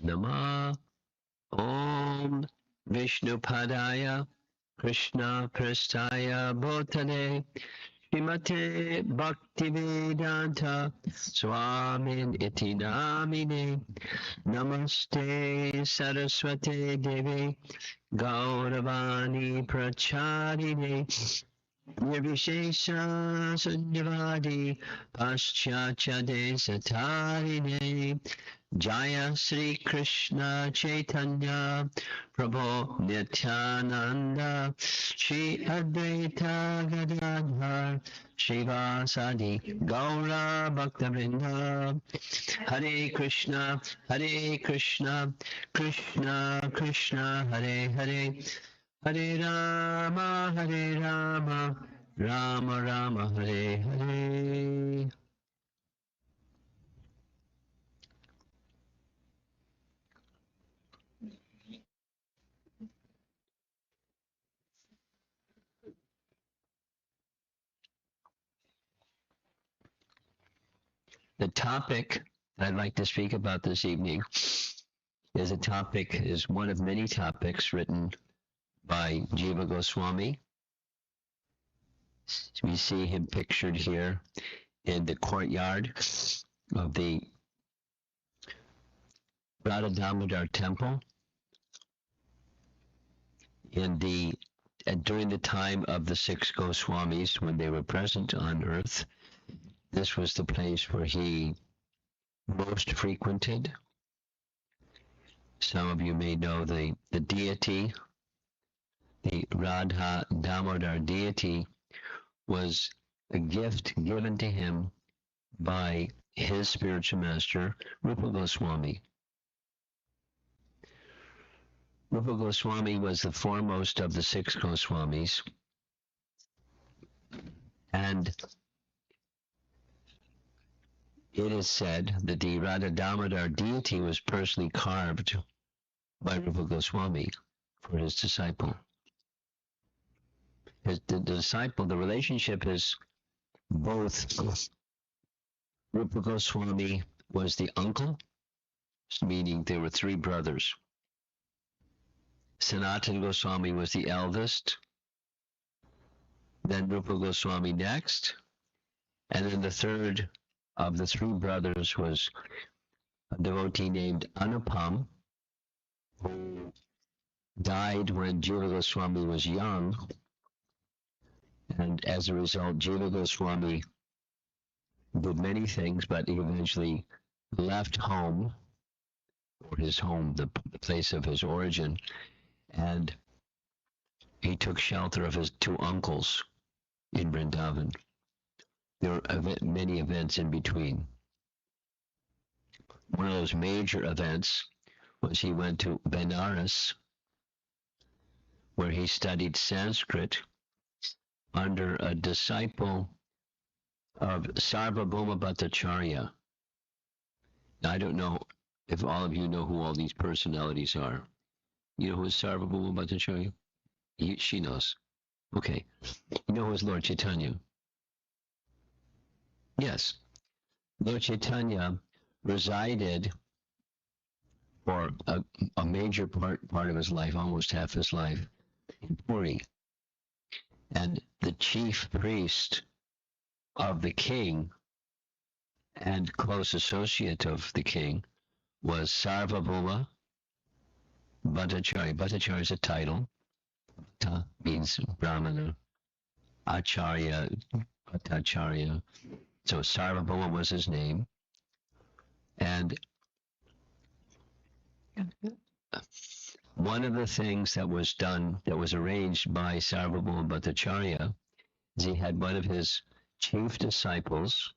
Namah. Om Vishnu Padaya Krishna Prastaya Bhutale Srimate Bhaktivedanta Swamin Iti Namine Namaste Saraswate Devi Gauravani Pracharine Nirvishesha Sunyavadi Paschatya Desatarine Jaya Sri Krishna Chaitanya Prabhu Nityananda Shri Advaita Gadadhar Shivasadi Gaura Bhaktavrinda Hare Krishna Krishna Krishna Hare Hare Hare Rama Rama Rama Hare Hare. The topic that I'd like to speak about this evening is one of many topics written by Jiva Goswami. We see him pictured here in the courtyard of the Radha Damodar temple during the time of the 6 Goswamis when they were present on earth. This was the place where he most frequented. Some of you may know the deity, the Radha Damodar deity, was a gift given to him by his spiritual master, Rupa Goswami. Rupa Goswami was the foremost of the 6 Goswamis, and it is said that the Radha Damodar deity was personally carved by Rupa Goswami for his disciple. The relationship is both. Rupa Goswami was the uncle, meaning there were 3 brothers. Sanatana Goswami was the eldest, then Rupa Goswami next, and then the third of the 3 brothers was a devotee named Anupam, who died when Jiva Goswami was young, and as a result, Jiva Goswami did many things, but he eventually left home, or his home, the place of his origin, and he took shelter of his 2 uncles in Vrindavan. There were many events in between. One of those major events was he went to Benares, where he studied Sanskrit under a disciple of Sarvabhauma Bhattacharya. Now, I don't know if all of you know who all these personalities are. You know who is Sarvabhauma Bhattacharya? She knows. Okay. You know who is Lord Chaitanya? Yes. Lord Chaitanya resided for a major part of his life, almost half his life, in Puri. And the chief priest of the king and close associate of the king was Sarvabhauma Bhattacharya. Bhattacharya is a title. Bhatta means Brahmana. Acharya, Bhattacharya. So Sarvabhauma was his name. And one of the things that was done, that was arranged by Sarvabhauma Bhattacharya, is he had one of his chief disciples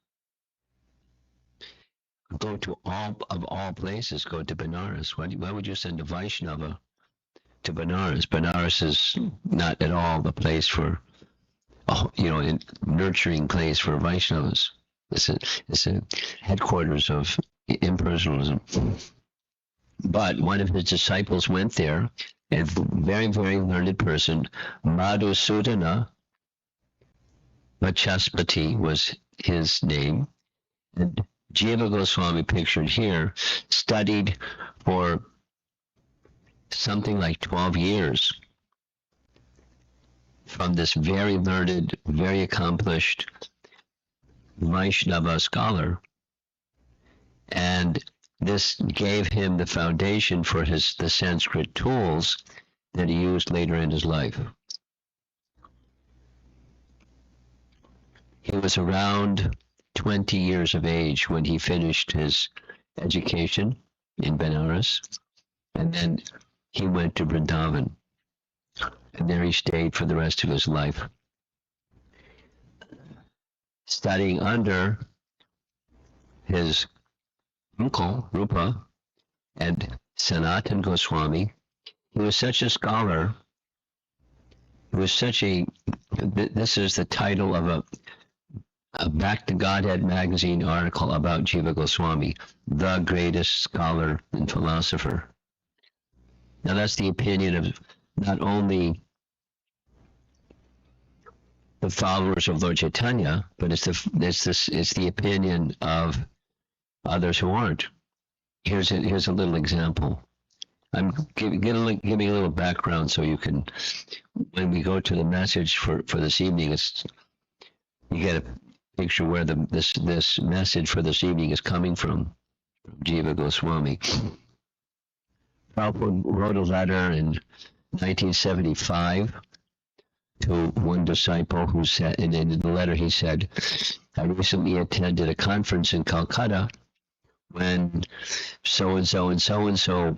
go to all places, go to Benares. Why would you send a Vaishnava to Benares? Benares is not at all the place for, nurturing place for Vaishnavas. It's a headquarters of impersonalism. But one of his disciples went there, a very, very learned person, Madhusudana Vachaspati was his name. And Jiva Goswami, pictured here, studied for something like 12 years from this very learned, very accomplished Vaishnava scholar, and this gave him the foundation for the Sanskrit tools that he used later in his life. He was around 20 years of age when he finished his education in Benares, and then he went to Vrindavan, and there he stayed for the rest of his life, studying under his uncle, Rupa, and Sanatan Goswami. He was such a scholar. He was such a, this is the title of a Back to Godhead magazine article about Jiva Goswami, the greatest scholar and philosopher. Now that's the opinion of not only the followers of Lord Chaitanya, but it's the opinion of others who aren't. Here's a little example. I'm giving a little background so you can, when we go to the message for this evening, you get a picture where this message for this evening is coming from Jiva Goswami. Prabhupada wrote a letter in 1975 to one disciple who said, and in the letter he said, I recently attended a conference in Calcutta when so-and-so and so-and-so,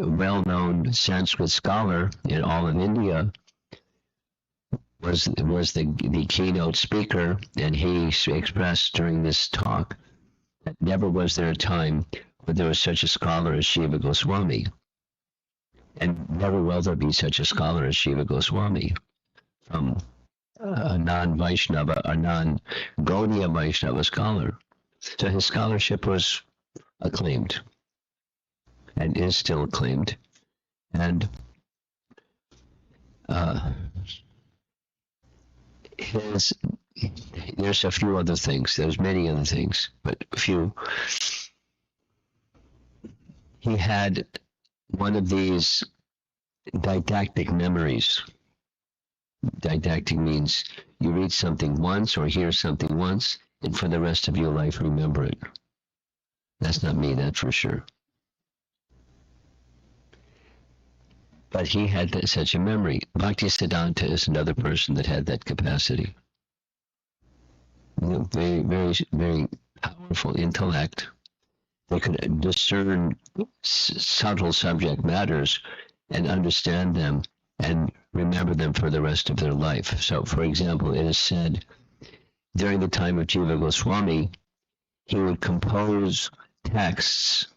a well-known Sanskrit scholar in all of India, was the keynote speaker, and he expressed during this talk that never was there a time when there was such a scholar as Jiva Goswami, and never will there be such a scholar as Jiva Goswami from a non-Vaishnava, a non-Gaudiya Vaishnava scholar. So his scholarship was acclaimed and is still acclaimed. And there's a few other things. There's many other things, but a few. He had one of these didactic memories. Didactic means you read something once or hear something once, and for the rest of your life remember it. That's not me, that's for sure. But he had such a memory. Bhakti Siddhanta is another person that had that capacity. Very, very, very powerful intellect. They could discern subtle subject matters and understand them and remember them for the rest of their life. So, for example, it is said during the time of Jiva Goswami, he would compose texts,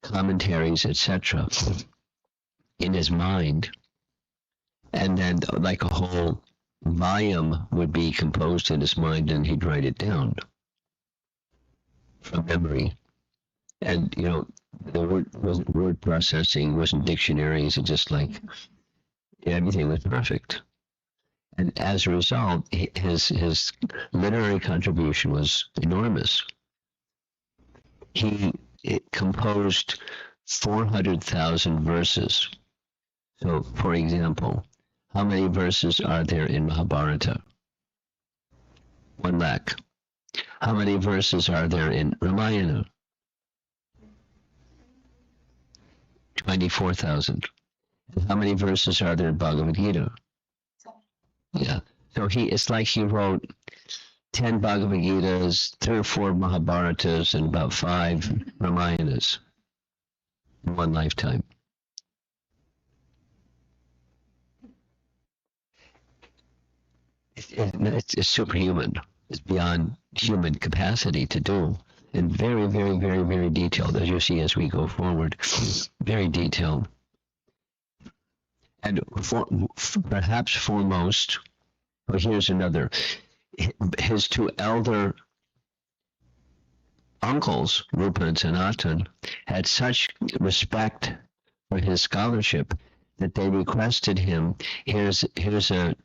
commentaries, etc., in his mind, and then like a whole volume would be composed in his mind, and he'd write it down from memory. And the word processing wasn't dictionaries. It just like everything was perfect. And as a result, his literary contribution was enormous. He composed 400,000 verses. So, for example, how many verses are there in Mahabharata? 1 lakh. How many verses are there in Ramayana? 24,000. And how many verses are there in Bhagavad Gita? Yeah. So it's like he wrote 10 Bhagavad Gitas, 3 or 4 Mahabharatas, and about 5 Ramayanas in one lifetime. It's superhuman. It's beyond human capacity to do. And very, very, very, very detailed, as you see as we go forward. Very detailed. And perhaps foremost, here's another. His 2 elder uncles, Rupa and Sanatan, had such respect for his scholarship that they requested him, here's a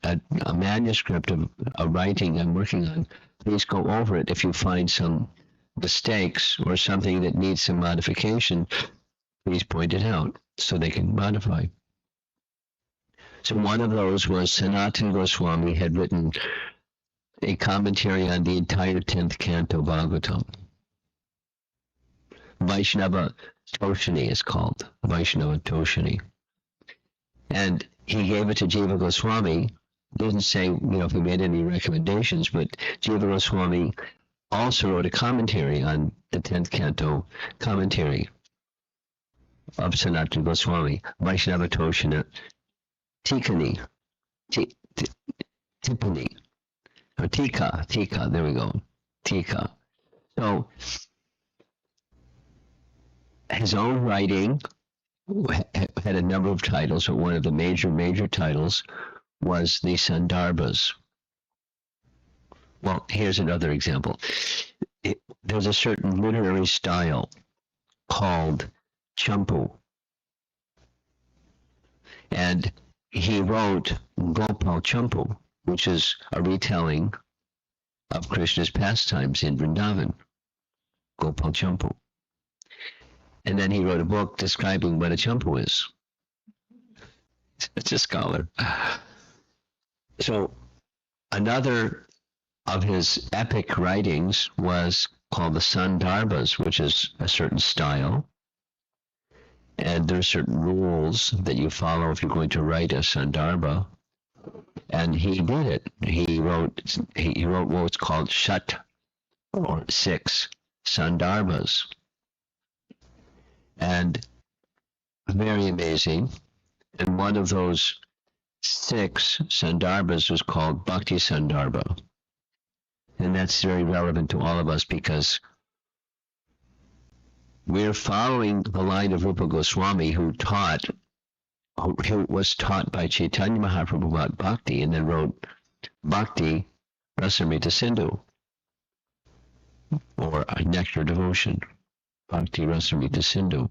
manuscript of a writing I'm working on. Please go over it if you find some mistakes or something that needs some modification. please point it out so they can modify. So one of those was Sanatana Goswami had written a commentary on the entire 10th canto Bhagavatam. Vaishnava Toshini is called, Vaishnava Toshini. And he gave it to Jiva Goswami. Didn't say, if he made any recommendations, but Jiva Goswami also wrote a commentary on the 10th canto commentary of Sanatana Goswami, Vaishnava Toshina Tikani, Tippani, or Tika, there we go, Tika. So, his own writing had a number of titles, but one of the major titles was the Sandarbhas. Well, here's another example. There's a certain literary style called Champu. And he wrote Gopal Champu, which is a retelling of Krishna's pastimes in Vrindavan, Gopal Champu. And then he wrote a book describing what a champu is. It's a scholar. So another of his epic writings was called the Sandarbhas, which is a certain style. And there are certain rules that you follow if you're going to write a Sandarbha. And he did it. He wrote what's called Shat, or 6 Sandarbhas. And very amazing. And one of those 6 Sandarbhas was called Bhakti Sandarbha. And that's very relevant to all of us because we're following the line of Rupa Goswami, who was taught by Chaitanya Mahaprabhu about Bhakti, and then wrote Bhakti Rasamrita Sindhu, or Nectar Devotion, Bhakti Rasamrita Sindhu.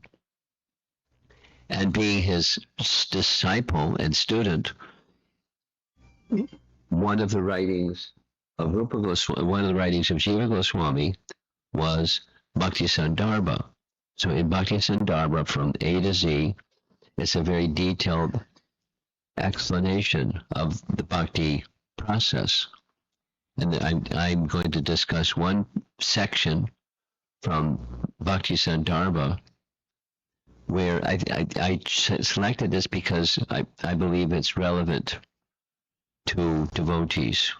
And being his disciple and student, one of the writings of Jiva Goswami was Bhakti Sandarbha. So in Bhakti Sandarbha, from A to Z, it's a very detailed explanation of the Bhakti process. And I'm going to discuss one section from Bhakti Sandarbha where I selected this because I believe it's relevant to devotees.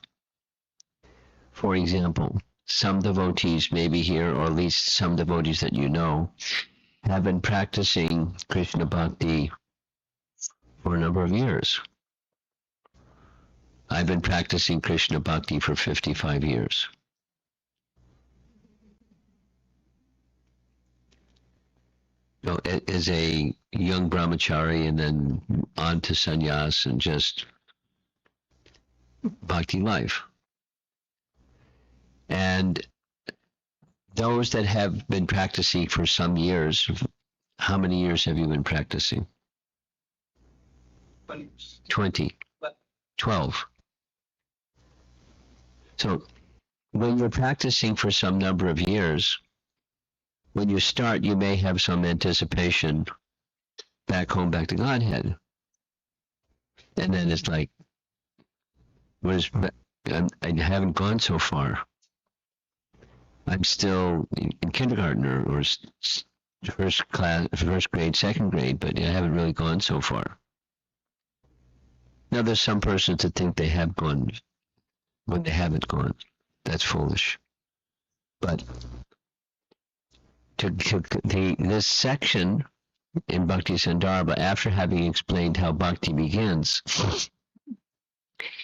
For example, some devotees maybe here, or at least some devotees that you know, have been practicing Krishna Bhakti for a number of years. I've been practicing Krishna Bhakti for 55 years. So as a young brahmachari and then on to sannyas and just bhakti life. And those that have been practicing for some years, how many years have you been practicing? 20. 12. So when you're practicing for some number of years, when you start, you may have some anticipation back home, back to Godhead. And then it's like, I haven't gone so far. I'm still in kindergarten or first grade, second grade, but I haven't really gone so far. Now, there's some persons that think they have gone when they haven't gone. That's foolish. But this section in Bhakti Sandarbha, after having explained how Bhakti begins,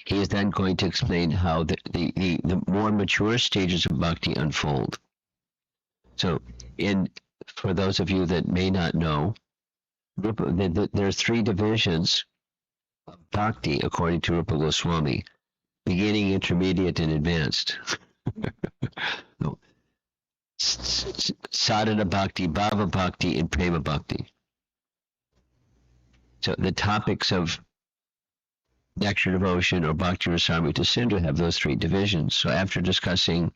he is then going to explain how the more mature stages of Bhakti unfold. So, for those of you that may not know, there are 3 divisions of Bhakti according to Rupa Goswami: beginning, intermediate, and advanced. Sadhana Bhakti, Bhava Bhakti, and Prema Bhakti. So the topics of Nectar Devotion or Bhakti Rasamrita Sindhu have those 3 divisions. So after discussing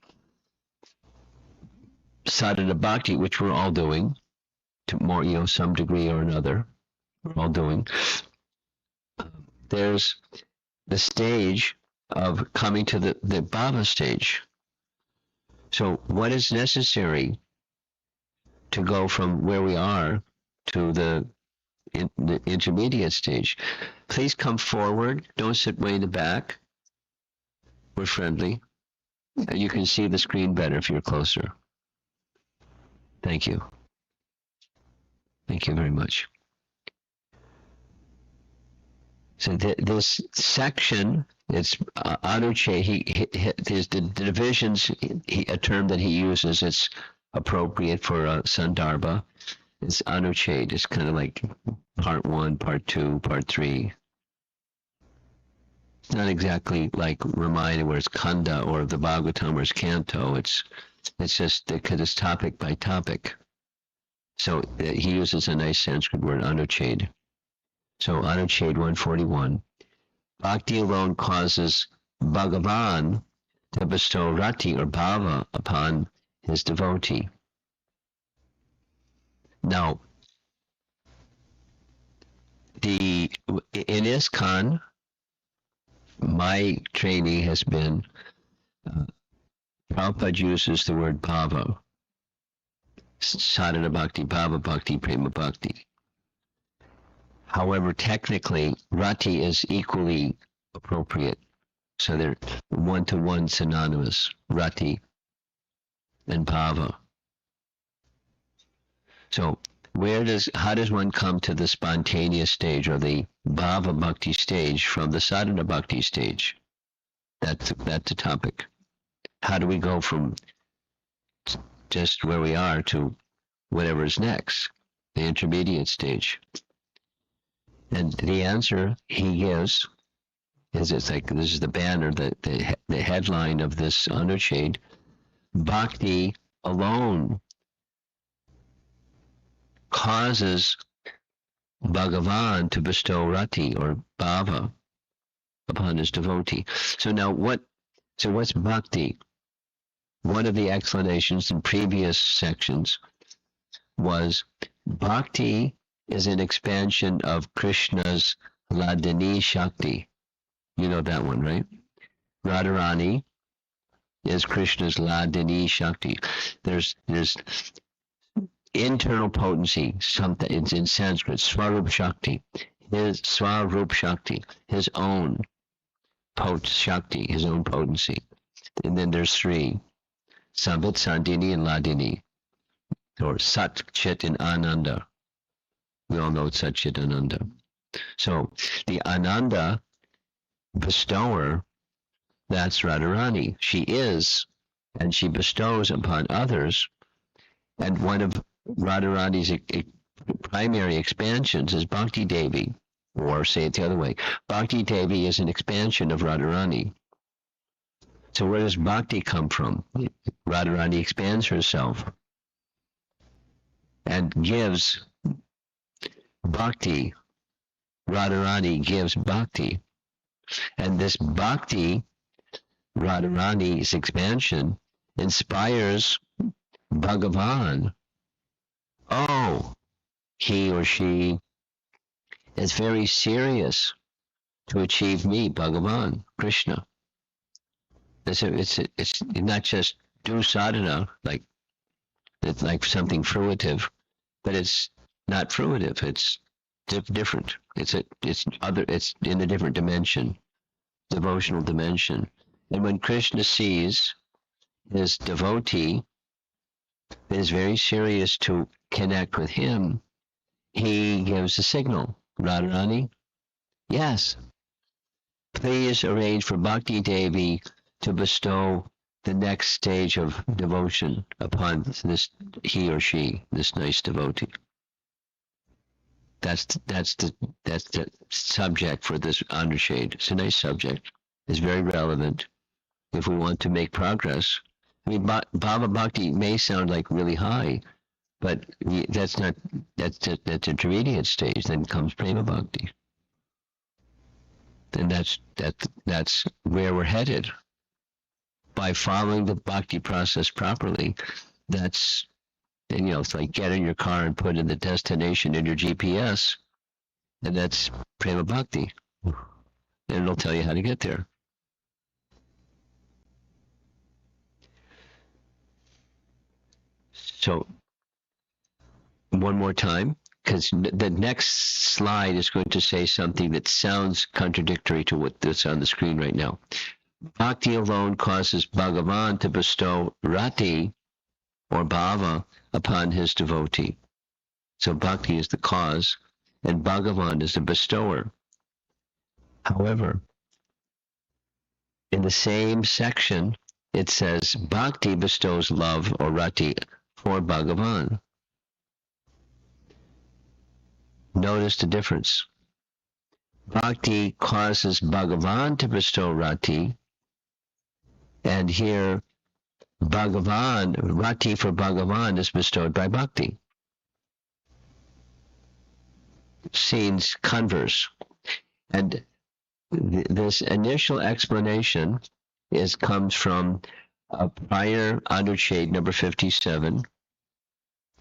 Sadhana Bhakti, which we're all doing, to more, some degree or another. We're all doing. There's the stage of coming to the Bhava stage. So what is necessary to go from where we are to the intermediate stage? Please come forward. Don't sit way in the back. We're friendly. You can see the screen better if you're closer. Thank you. Thank you very much. So this section, it's Anuche. There's the divisions. A term that he uses. It's appropriate for Sandarbha. It's Anuche. It's kind of like part 1, part 2, part 3. It's not exactly like Ramayana where it's Kanda, or the Bhagavatam where it's Canto. It's just because it's topic by topic. So he uses a nice Sanskrit word, Anuchhed. So Anuchhed 141. Bhakti alone causes Bhagavan to bestow rati or bhava upon his devotee. Now, in ISKCON, my training has been, Prabhupada uses the word bhava. Sadhana bhakti, bhava bhakti, prema bhakti. However, technically, rati is equally appropriate. So they're one-to-one synonymous, rati and bhava. So how does one come to the spontaneous stage or the bhava bhakti stage from the sadhana bhakti stage? That's the topic. How do we go from just where we are to whatever is next, the intermediate stage? And the answer he gives is, it's like, this is the banner, the headline of this Anuchhed. Bhakti alone causes Bhagavan to bestow rati or bhava upon his devotee. So now what's bhakti? One of the explanations in previous sections was bhakti is an expansion of Krishna's Ladini Shakti. You know that one, right? Radharani is Krishna's Ladini Shakti. There's internal potency, something, it's in Sanskrit, Swarup Shakti. His Swarup Shakti, his own Shakti, his own potency. And then there's 3, Sambit, Sandini, and Ladini, or Sat, Chit, and Ananda. We all know Sat, Chit, Ananda. So the Ananda bestower, that's Radharani. She is, and she bestows upon others. And one of Radharani's primary expansions is Bhakti Devi, or say it the other way, Bhakti Devi is an expansion of Radharani. So where does Bhakti come from? Radharani expands herself and gives Bhakti. Radharani gives Bhakti. And this Bhakti, Radharani's expansion, inspires Bhagavan. Oh, he or she is very serious to achieve me, Bhagavan, Krishna. It's not just do sadhana, like something fruitive, but it's not fruitive. It's different. It's in a different dimension, devotional dimension. And when Krishna sees his devotee is very serious to connect with him, he gives a signal. Radharani, yes, please arrange for Bhakti Devi to bestow the next stage of devotion upon this he or she, this nice devotee. That's the subject for this Anuchhed. It's a nice subject. It's very relevant if we want to make progress. I mean, Bhava Bhakti may sound like really high, but that's intermediate stage. Then comes Prema Bhakti. And that's where we're headed. By following the Bhakti process properly, that's And, it's like get in your car and put in the destination in your GPS, and that's Prema Bhakti. And it'll tell you how to get there. So, one more time, because the next slide is going to say something that sounds contradictory to what's on the screen right now. Bhakti alone causes Bhagavan to bestow rati, or bhava, upon his devotee. So bhakti is the cause, and Bhagavan is the bestower. However, in the same section, it says bhakti bestows love, or rati, for Bhagavan. Notice the difference. Bhakti causes Bhagavan to bestow rati, and here Bhagavan, rati for Bhagavan is bestowed by bhakti. Seems converse. And this initial explanation comes from a prior Anucheda number 57,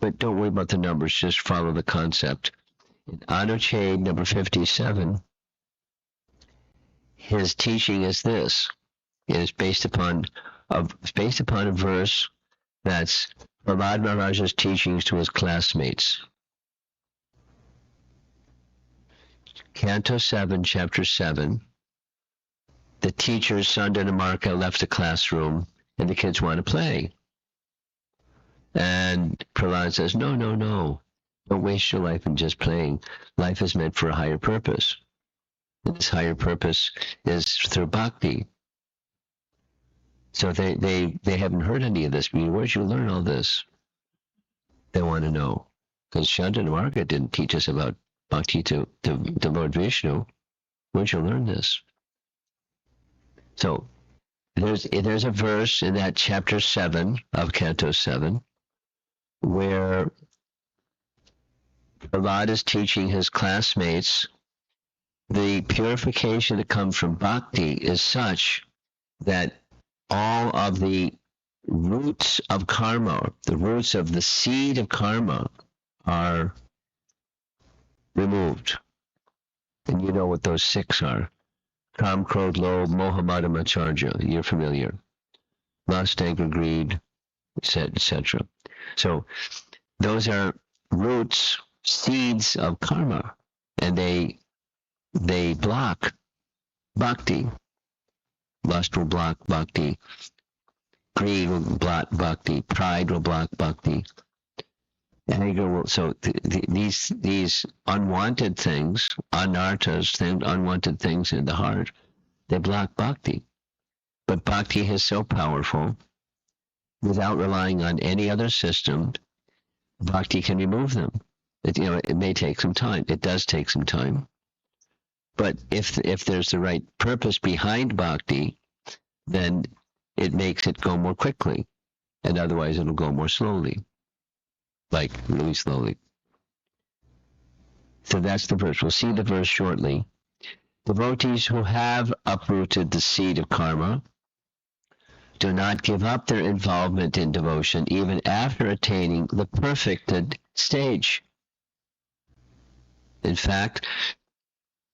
but don't worry about the numbers, just follow the concept. In Anucheda number 57, his teaching is this. It is based upon a verse that's Prahlad Maharaja's teachings to his classmates. Canto 7, Chapter 7, the teacher, Sandarbha, left the classroom, and the kids want to play. And Prahlad says, no, don't waste your life in just playing. Life is meant for a higher purpose. And this higher purpose is through bhakti. So they haven't heard any of this. Where'd you learn all this? They want to know. Because Sandarbha didn't teach us about bhakti to Lord Vishnu. Where'd you learn this? So there's a verse in that chapter 7 of Canto 7 where Prahlad is teaching his classmates the purification that comes from bhakti is such that all of the roots of karma, the roots of the seed of karma, are removed. And you know what those 6 are. Kam, Krodh, Lobh, Moha, Mada, Matsarja. You're familiar. Lust, anger, greed, etc. So those are roots, seeds of karma, and they block bhakti. Lust will block bhakti. Greed will block bhakti. Pride will block bhakti. Anger will. So these unwanted things, anarthas, unwanted things in the heart, they block bhakti. But bhakti is so powerful, without relying on any other system, bhakti can remove them. It may take some time. It does take some time. But if there's the right purpose behind bhakti, then it makes it go more quickly. And otherwise it'll go more slowly. Like really slowly. So that's the verse. We'll see the verse shortly. Devotees who have uprooted the seed of karma do not give up their involvement in devotion even after attaining the perfected stage. In fact,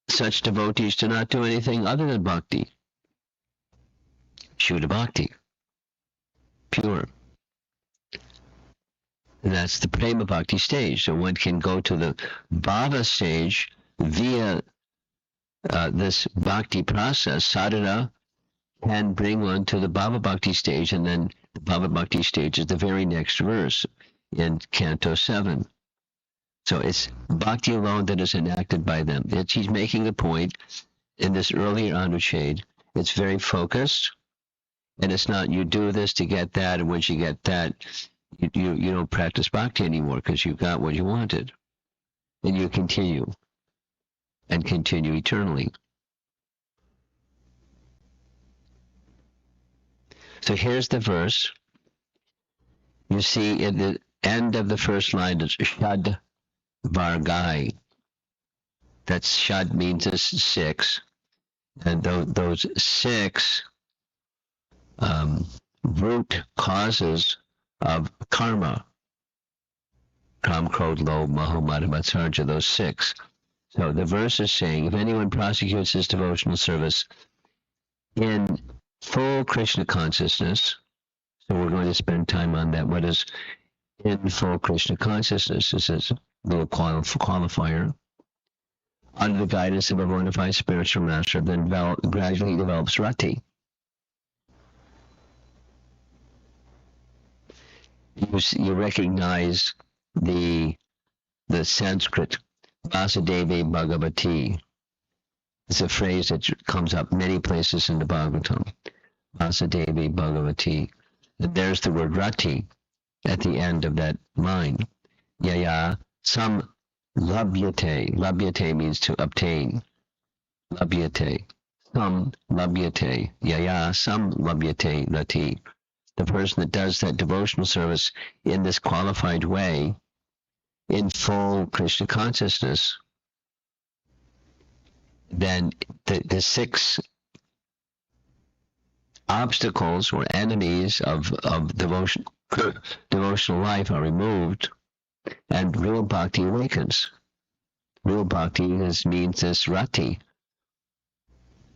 such devotees do not do anything other than bhakti. Shuddha bhakti. Pure. And that's the Prema Bhakti stage. So one can go to the Bhava stage via this Bhakti process. Sadhana can bring one to the Bhava Bhakti stage, and then the Bhava Bhakti stage is the very next verse in Canto 7. So it's Bhakti alone that is enacted by them. He's making the point in this earlier Anucheda. It's very focused, and it's not you do this to get that, and once you get that, you don't practice bhakti anymore because you got what you wanted. And you continue, and continue eternally. So here's the verse. You see in the end of the first line, it's Shad Vargai. That's Shad means is 6. And those 6 root causes of karma. Kam, Krodh, Lobh, Moho, Mada, Matsarja, those 6. So the verse is saying, if anyone prosecutes his devotional service in full Krishna consciousness, so we're going to spend time on that. What is in full Krishna consciousness? This is a little qualifier. Under the guidance of a bona fide spiritual master, then gradually develops rati. You recognize the Sanskrit Vasudevi Bhagavati. It's a phrase that comes up many places in the Bhagavatam. Vasudevi Bhagavati. And there's the word rati at the end of that line. Yaya sam labhyate. Labhyate means to obtain. Labhyate. Sam labhyate. Yaya sam labhyate rati. The person that does that devotional service in this qualified way, in full Krishna consciousness, then the 6 obstacles or enemies of devotional life are removed, and real bhakti awakens. Real bhakti means this rati,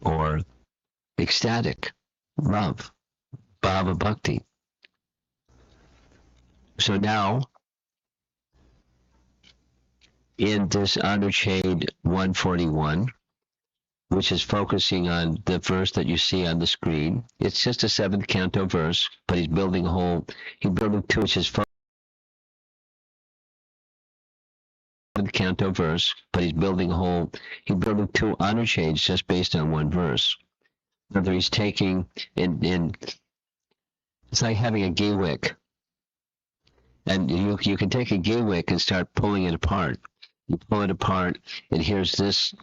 or ecstatic love, bhava bhakti. So now, in this Anucheda 141, which is focusing on the verse that you see on the screen. It's just a 7th canto verse, but he's building 2, which is 7th canto verse, but he's building 2 Anucheds just based on 1 verse. Another, he's taking it's like having a ghee wick. And you can take a ghee wick and start pulling it apart. You pull it apart, and here's this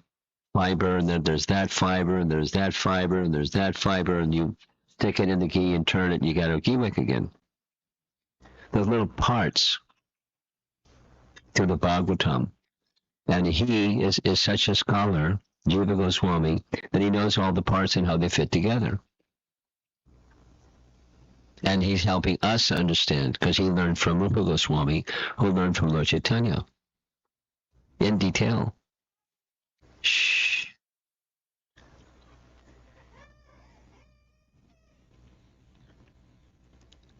fiber, and then there's that fiber, and there's that fiber, and there's that fiber, and you stick it in the ghee and turn it, and you got a ghee wick again. Those little parts to the Bhagavatam. And he is such a scholar, Jiva Goswami, that he knows all the parts and how they fit together. And he's helping us understand, because he learned from Rupa Goswami, who learned from Lord Chaitanya in detail. Shh.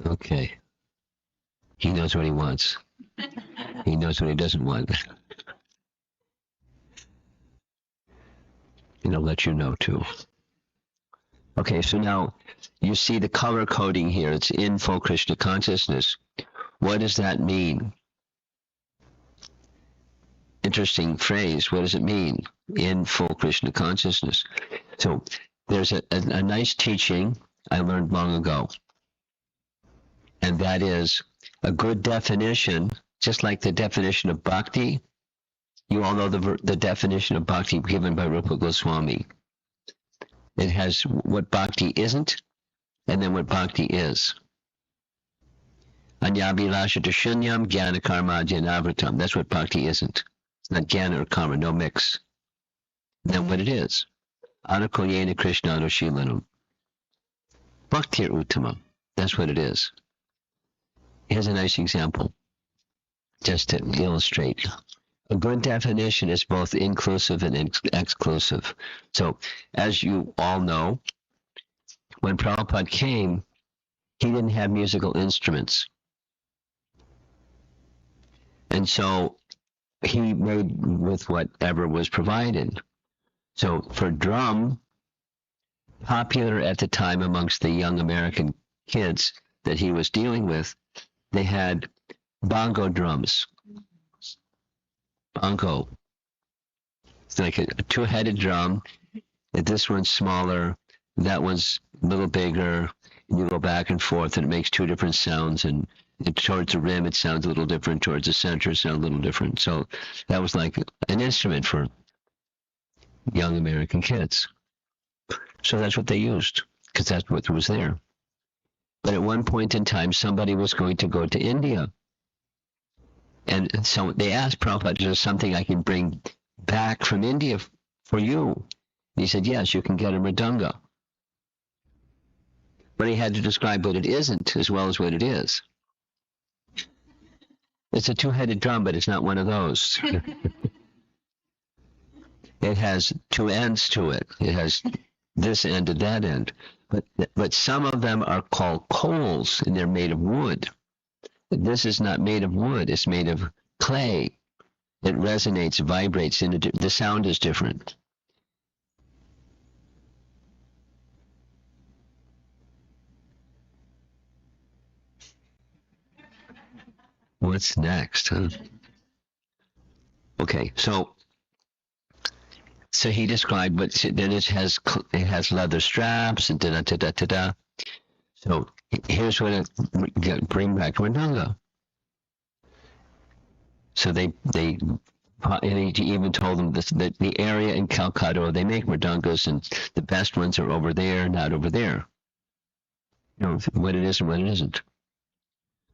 Okay. He knows what he wants. He knows what he doesn't want. And I'll let you know too. Okay, so now you see the color coding here. It's in full Krishna consciousness. What does that mean? Interesting phrase. What does it mean? In full Krishna consciousness. So there's a nice teaching I learned long ago. And that is a good definition, just like the definition of bhakti. You all know the definition of bhakti given by Rupa Goswami. It has what bhakti isn't, and then what bhakti is. Anyabhilasha shunyam jnana karma jnanavritam. That's what bhakti isn't. It's not jnana or karma, no mix. And then what it is. Anukulyena Krishna anushilanam. Bhaktir uttama. That's what it is. Here's a nice example, just to illustrate. A good definition is both inclusive and exclusive. So, as you all know, when Prabhupada came, he didn't have musical instruments. And so, he made with whatever was provided. So, for drum, popular at the time amongst the young American kids that he was dealing with, they had bongo drums. Bongo. It's like a 2-headed drum. This one's smaller, that one's a little bigger. And you go back and forth, and it makes 2 different sounds. And towards the rim, it sounds a little different. Towards the center, it sounds a little different. So that was like an instrument for young American kids. So that's what they used, because that's what was there. But at one point in time, somebody was going to go to India. And so they asked Prabhupada, is there something I can bring back from India for you? And he said, yes, you can get a mridanga. But he had to describe what it isn't as well as what it is. It's a two-headed drum, but it's not one of those. It has two ends to it. It has this end and that end. But some of them are called coals, and they're made of wood. This is not made of wood. It's made of clay. It resonates, vibrates, and the sound is different. What's next, huh? Okay, so he described, but then it has leather straps and da da da da da. So here's what it bring back to Mridanga. So and he even told them that the area in Calcutta where they make mridangas, and the best ones are over there, not over there. You know what it is and what it isn't.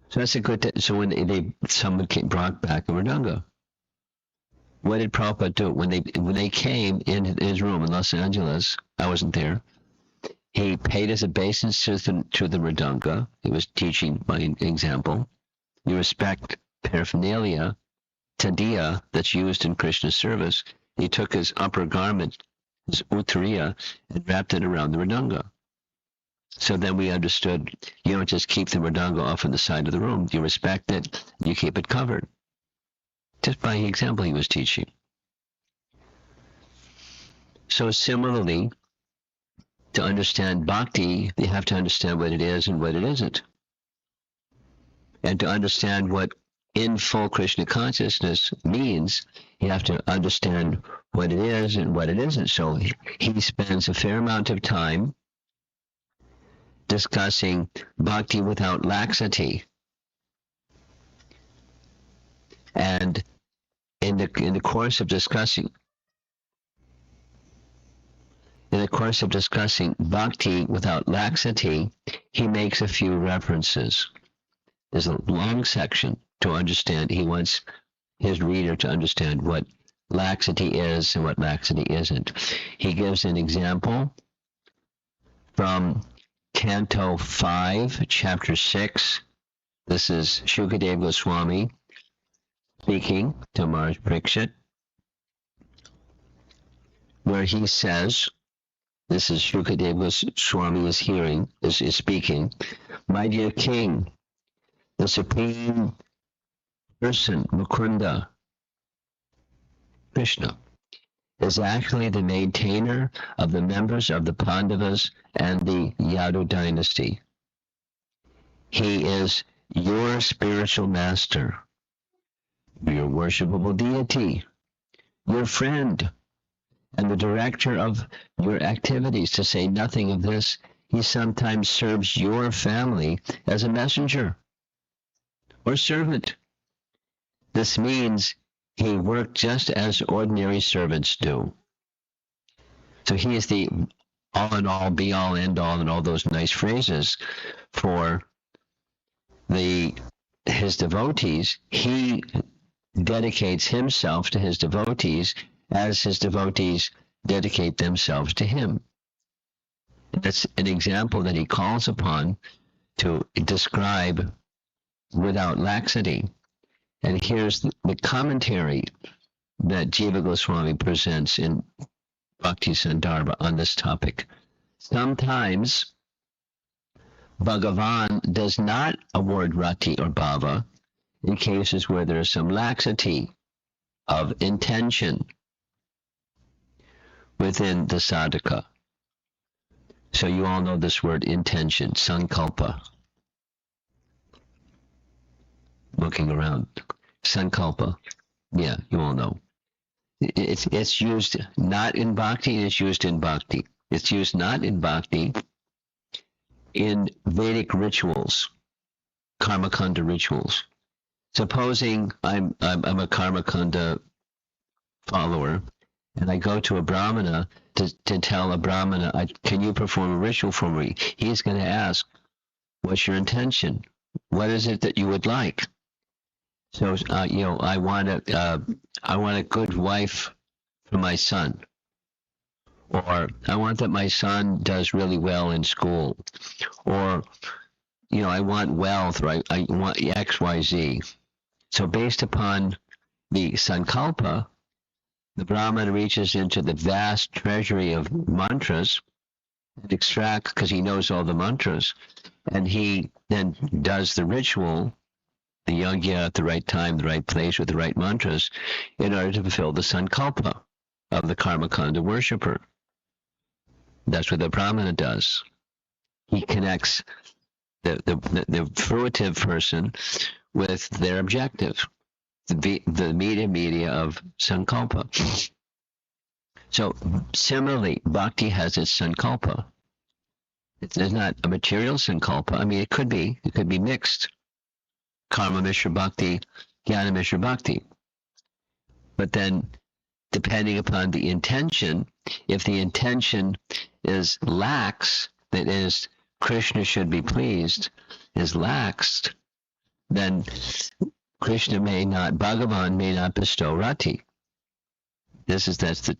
So that's a good. So when someone brought back a mridanga, what did Prabhupada do when they came in his room in Los Angeles? I wasn't there. He paid his obeisance to the mridanga. He was teaching by example. You respect paraphernalia, tadiya, that's used in Krishna's service. He took his upper garment, his uttariya, and wrapped it around the mridanga. So then we understood, you don't just keep the mridanga off on the side of the room. You respect it, you keep it covered. Just by example he was teaching. So similarly, to understand bhakti, you have to understand what it is and what it isn't. And to understand what in full Krishna consciousness means, you have to understand what it is and what it isn't. So he spends a fair amount of time discussing bhakti without laxity. And in the course of discussing bhakti without laxity, he makes a few references. There's a long section to understand. He wants his reader to understand what laxity is and what laxity isn't. He gives an example from Canto 5, Chapter 6. This is Shukadeva Goswami speaking to Maharaj Parikshit, where he says, this is Shukadeva Goswami is speaking, "My dear king, the Supreme Person, Mukunda, Krishna, is actually the maintainer of the members of the Pandavas and the Yadu dynasty. He is your spiritual master, your worshipable deity, your friend, and the director of your activities. To say nothing of this, he sometimes serves your family as a messenger or servant. This means he worked just as ordinary servants do." So he is the all in all, be all, end all, and all those nice phrases for his devotees. He dedicates himself to his devotees as his devotees dedicate themselves to him. That's an example that he calls upon to describe without laxity. And here's the commentary that Jiva Goswami presents in Bhakti Sandarbha on this topic. Sometimes Bhagavan does not award rati or bhava in cases where there is some laxity of intention within the sadhaka. So you all know this word intention, sankalpa. Looking around, sankalpa. Yeah, you all know. It's used not in bhakti, it's used in bhakti. It's used not in bhakti, in Vedic rituals, karmakanda rituals. Supposing I'm a karmakanda follower, and I go to a brahmana to tell a brahmana, can you perform a ritual for me? He's going to ask, what's your intention? What is it that you would like? So, I want a good wife for my son. Or I want that my son does really well in school. Or, I want wealth, or I want X, Y, Z. So based upon the sankalpa, the Brahman reaches into the vast treasury of mantras and extracts, because he knows all the mantras, and he then does the ritual, the yajna at the right time, the right place, with the right mantras, in order to fulfill the sankalpa of the karmakanda worshipper. That's what the Brahmana does. He connects the fruitive person with their objective, the media of sankalpa. So similarly, bhakti has its sankalpa. It's not a material sankalpa. I mean, it could be mixed. Karma Mishra Bhakti, Jnana Mishra Bhakti. But then, depending upon the intention, if the intention is lax, that is, Krishna should be pleased, is laxed, then Krishna Bhagavan may not bestow rati. That's the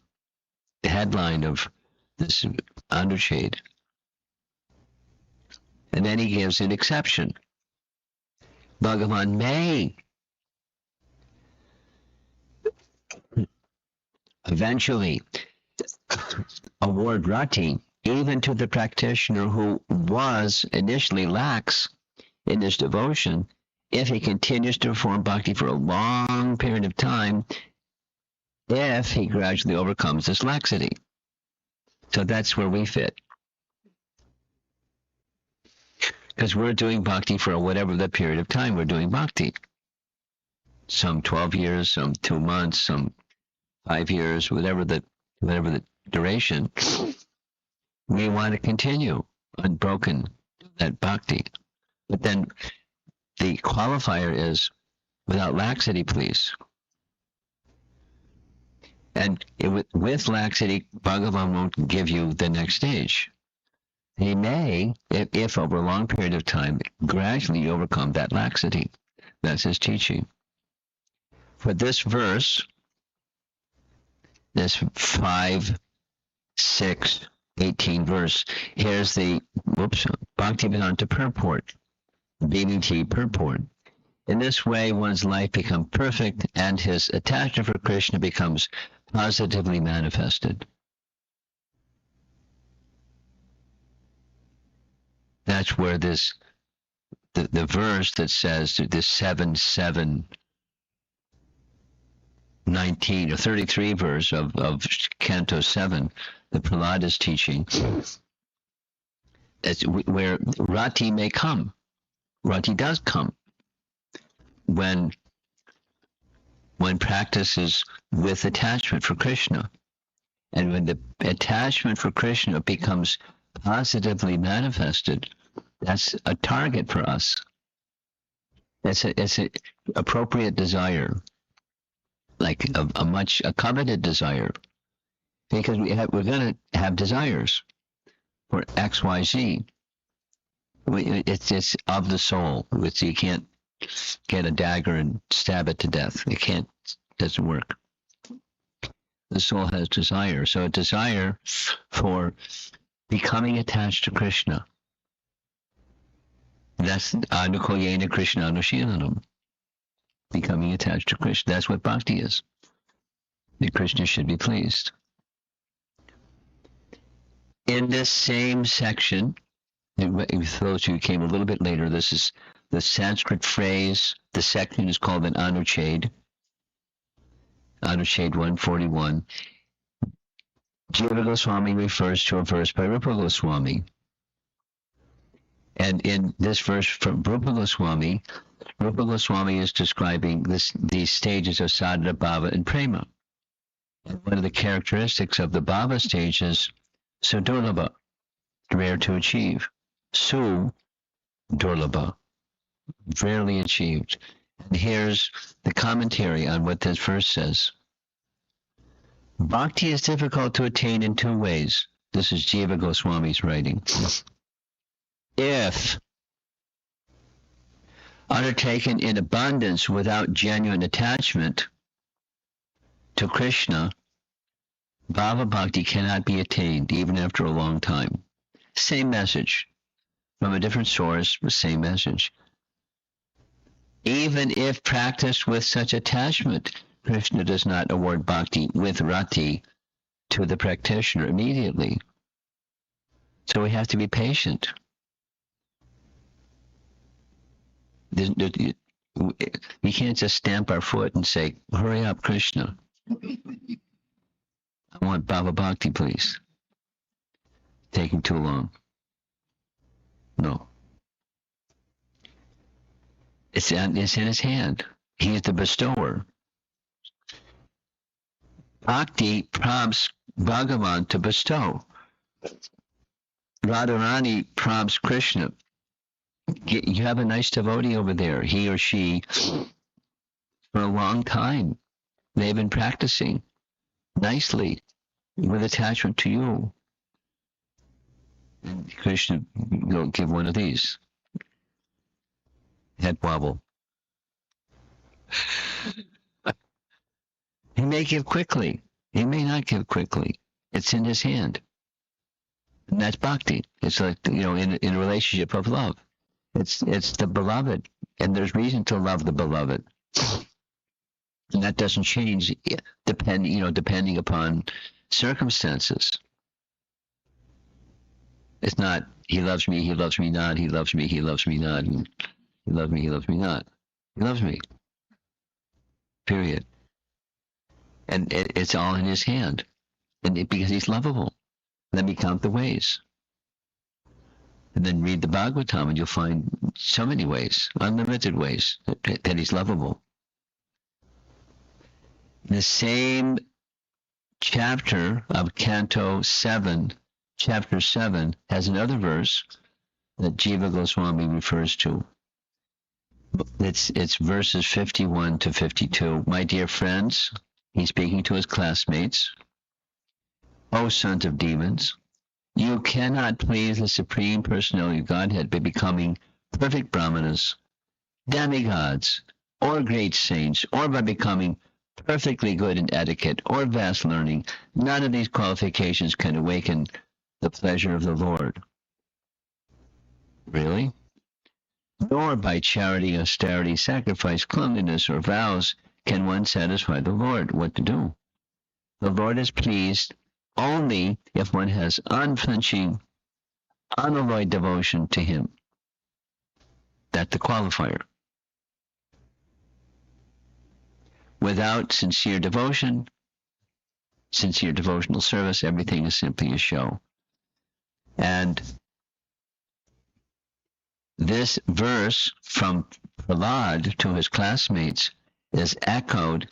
headline of this Anucheda. And then he gives an exception. Bhagavan may eventually award rati even to the practitioner who was initially lax in his devotion, if he continues to perform bhakti for a long period of time, if he gradually overcomes this laxity. So that's where we fit. Because we're doing bhakti for whatever the period of time we're doing bhakti. Some 12 years, some 2 months, some 5 years, whatever the duration. We want to continue unbroken that bhakti. But then the qualifier is without laxity, please. And with laxity, Bhagavan won't give you the next stage. He may, if over a long period of time, gradually overcome that laxity. That's his teaching. For this verse, this 5, 6, 18 verse, here's the Bhaktivedanta purport, BBT purport. In this way, one's life becomes perfect and his attachment for Krishna becomes positively manifested. That's where the verse that says, this 7:7, 19 or 33 verse of Canto 7, the Prahlad is teaching, is where rati may come. Rati does come when practice is with attachment for Krishna. And when the attachment for Krishna becomes positively manifested, that's a target for us. It's an appropriate desire, like a coveted desire, because we're going to have desires for X, Y, Z. It's of the soul. You can't get a dagger and stab it to death. It doesn't work. The soul has desire. So a desire for becoming attached to Krishna. That's anukoyena Krishna anushilanam. Becoming attached to Krishna. That's what bhakti is. That Krishna should be pleased. In this same section, for those who came a little bit later, this is the Sanskrit phrase. The section is called an Anucheda. Anucheda 141. Jiva Goswami refers to a verse by Rupa Goswami. And in this verse from Rupa Goswami is describing these stages of sadhana, bhava, and prema. And one of the characteristics of the bhava stage is sudurlabha, rare to achieve. Durlabha, rarely achieved. And here's the commentary on what this verse says. Bhakti is difficult to attain in 2 ways. This is Jiva Goswami's writing. If undertaken in abundance without genuine attachment to Krishna, Bhava Bhakti cannot be attained even after a long time. Same message. From a different source, the same message. Even if practiced with such attachment, Krishna does not award bhakti with rati to the practitioner immediately. So we have to be patient. We can't just stamp our foot and say, hurry up, Krishna. I want Bhava Bhakti, please. Taking too long. No. It's in his hand. He is the bestower. Bhakti prompts Bhagavan to bestow. Radharani prompts Krishna. You have a nice devotee over there. He or she, for a long time, they've been practicing nicely with attachment to you. And Krishna, you'll give one of these. Head wobble. He may give quickly. He may not give quickly. It's in his hand. And that's bhakti. It's like, in a relationship of love. It's the beloved. And there's reason to love the beloved. And that doesn't change depending upon circumstances. It's not, he loves me not, he loves me not, and he loves me not. He loves me. Period. And it's all in his hand. And because he's lovable. Let me count the ways. And then read the Bhagavatam and you'll find so many ways, unlimited ways, that he's lovable. The same chapter of Canto 7, Chapter 7, has another verse that Jiva Goswami refers to. It's verses 51 to 52. My dear friends, he's speaking to his classmates. O sons of demons, you cannot please the Supreme Personality of Godhead by becoming perfect brahmanas, demigods, or great saints, or by becoming perfectly good in etiquette or vast learning. None of these qualifications can awaken the pleasure of the Lord. Really? Nor by charity, austerity, sacrifice, cleanliness, or vows can one satisfy the Lord. What to do? The Lord is pleased only if one has unflinching, unalloyed devotion to him. That's the qualifier. Without sincere devotion, sincere devotional service, everything is simply a show. And this verse from Prahlad to his classmates is echoed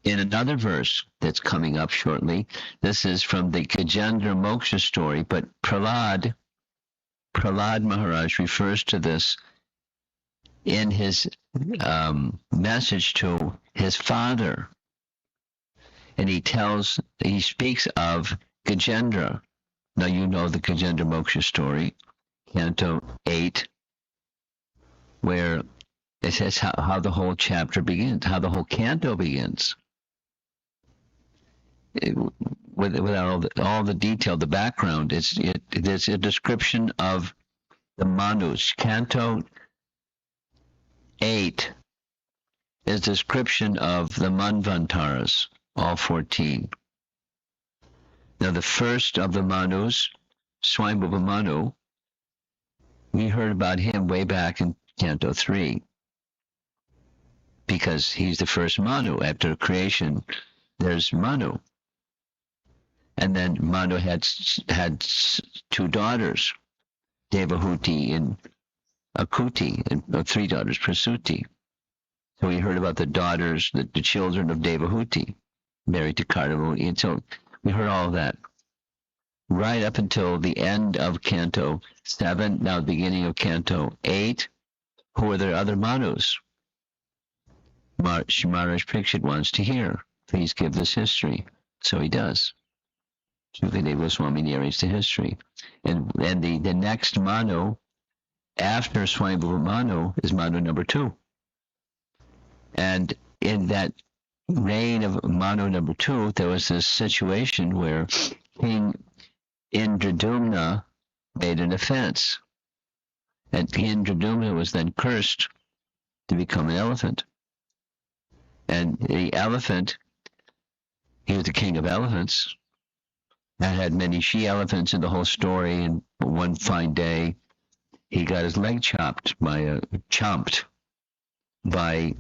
in another verse that's coming up shortly. This is from the Gajendra Moksha story, but Prahlad Maharaj refers to this in his message to his father. And he speaks of Gajendra. Now you know the Gajendra Moksha story, Canto 8, where it says how the whole chapter begins, how the whole canto begins. Without all the detail, the background, it's a description of the Manus. Canto 8 is a description of the Manvantaras, all 14. Now the first of the Manus, Swayambhuva Manu, we heard about him way back in Canto 3, because he's the first Manu. After creation, there's Manu. And then Manu had two daughters, Devahuti and Akuti, and 3 daughters, Prasuti. So we heard about the daughters, the children of Devahuti, married to Kardamuni. And so we heard all of that. Right up until the end of Canto 7, now the beginning of Canto 8, who are the other Manus? Maharaj Parikshit wants to hear. Please give this history. So he does. Shukadeva Goswami narrates the history. And the next Manu, after Swayambhuva Manu, is Manu number 2. And in that reign of Manu number 2, there was this situation where King Indradumna made an offense. And King Indradumna was then cursed to become an elephant. And the elephant, he was the king of elephants, and had many she-elephants in the whole story. And one fine day, he got his leg chopped by a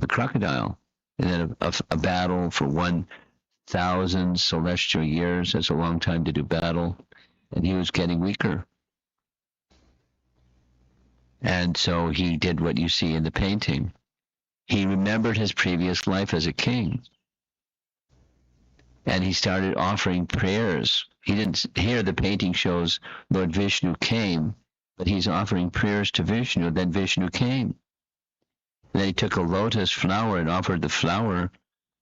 crocodile. And then a battle for 1,000 celestial years. That's a long time to do battle. And he was getting weaker. And so he did what you see in the painting. He remembered his previous life as a king. And he started offering prayers. He didn't, here the painting shows Lord Vishnu came, but he's offering prayers to Vishnu. Then Vishnu came. And then he took a lotus flower and offered the flower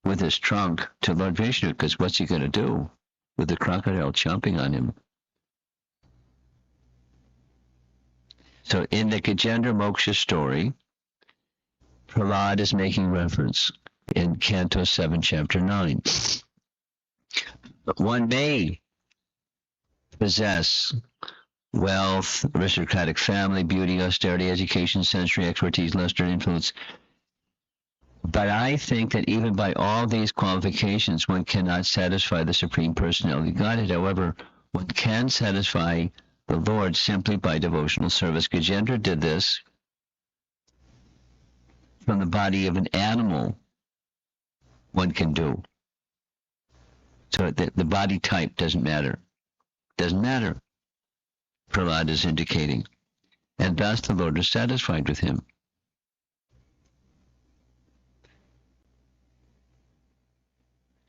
with his trunk to Lord Vishnu, because what's he going to do with the crocodile chomping on him? So in the Gajendra Moksha story, Prahlad is making reference in Canto 7, Chapter 9. One may possess wealth, aristocratic family, beauty, austerity, education, sensory expertise, luster, influence. But I think that even by all these qualifications, one cannot satisfy the Supreme Personality of Godhead. However, one can satisfy the Lord simply by devotional service. Gajendra did this from the body of an animal. One can do. So the body type doesn't matter. Doesn't matter. Prahlad is indicating. And thus the Lord is satisfied with him.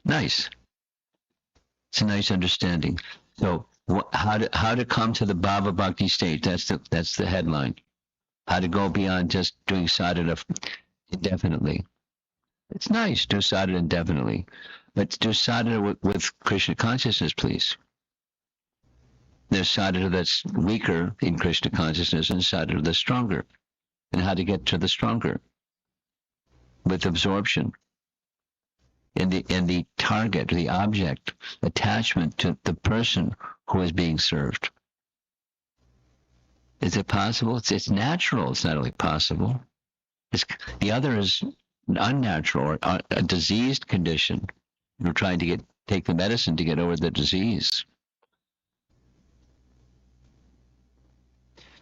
Nice. It's a nice understanding. So how to come to the Bhava Bhakti state, that's the headline. How to go beyond just doing sadhana indefinitely. It's nice, do sadhana indefinitely. But do sadhana with Krishna consciousness, please. There's sadhana that's weaker in Krishna consciousness and sadhana that's stronger. And how to get to the stronger? With absorption. In the target, the object, attachment to the person who is being served. Is it possible? It's natural. It's not only possible. The other is unnatural or a diseased condition. We're trying to take the medicine to get over the disease.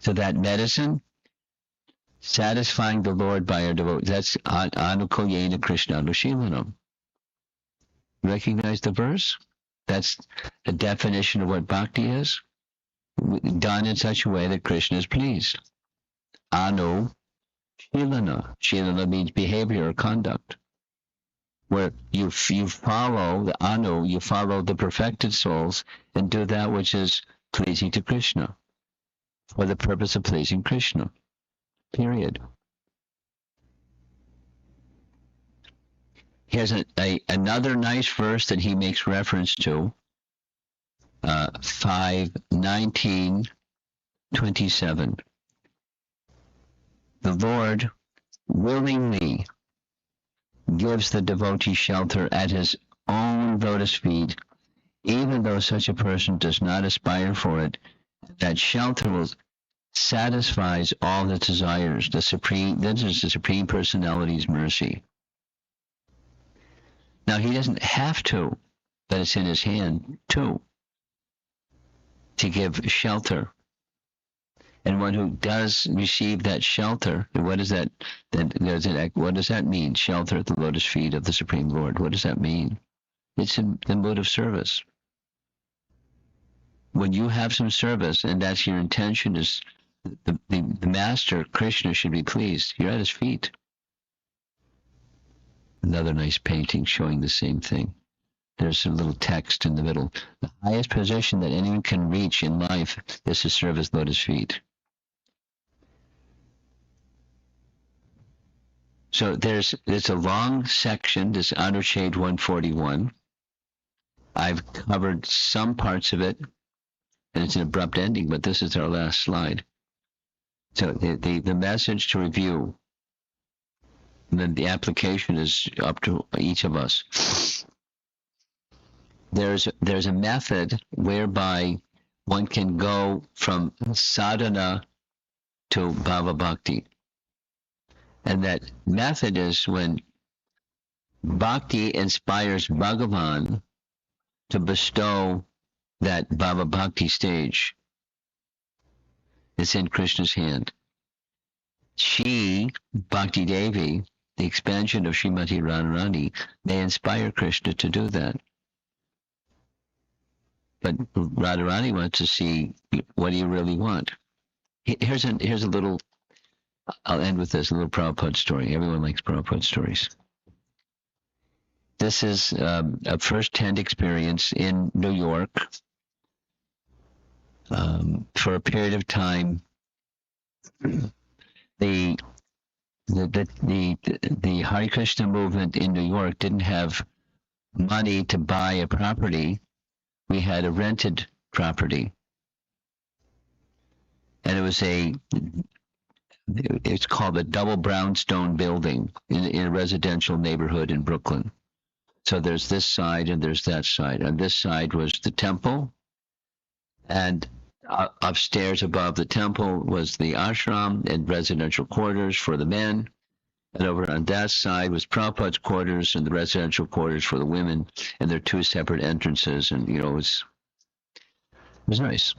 So that medicine, satisfying the Lord by our devotion, that's anukoyena Krishna anushilanam. Recognize the verse? That's the definition of what bhakti is, done in such a way that Krishna is pleased. Anu shilana. Shilana means behavior or conduct, where you follow the anu, you follow the perfected souls and do that which is pleasing to Krishna, for the purpose of pleasing Krishna. Period. He has another nice verse that he makes reference to, 5:19:27. The Lord willingly gives the devotee shelter at his own lotus feet, even though such a person does not aspire for it. That shelter will satisfies all the desires. This is the Supreme Personality's mercy. Now, he doesn't have to, but it's in his hand, too, to give shelter. And one who does receive that shelter, what does that mean? Shelter at the lotus feet of the Supreme Lord. What does that mean? It's in the mood of service. When you have some service, and that's your intention, is the Master, Krishna, should be pleased. You're at his feet. Another nice painting showing the same thing. There's a little text in the middle. The highest position that anyone can reach in life is to serve his lotus feet. So there's a long section, this Anushade 141. I've covered some parts of it, and it's an abrupt ending, but this is our last slide. So the message to review, and then the application is up to each of us. There's a method whereby one can go from sadhana to bhava bhakti. And that method is when Bhakti inspires Bhagavan to bestow that Bhava Bhakti stage. It's in Krishna's hand. She, Bhakti Devi, the expansion of Srimati Radharani, may inspire Krishna to do that. But Radharani wants to see, what do you really want? Here's a little, I'll end with this, a little Prabhupada story. Everyone likes Prabhupada stories. This is a first-hand experience in New York. For a period of time, the Hare Krishna movement in New York didn't have money to buy a property. We had a rented property, and it's called a double brownstone building in a residential neighborhood in Brooklyn. So there's this side and there's that side. On this side was the temple, and upstairs above the temple was the ashram and residential quarters for the men. And over on that side was Prabhupada's quarters and the residential quarters for the women. And there are two separate entrances. And, it was nice.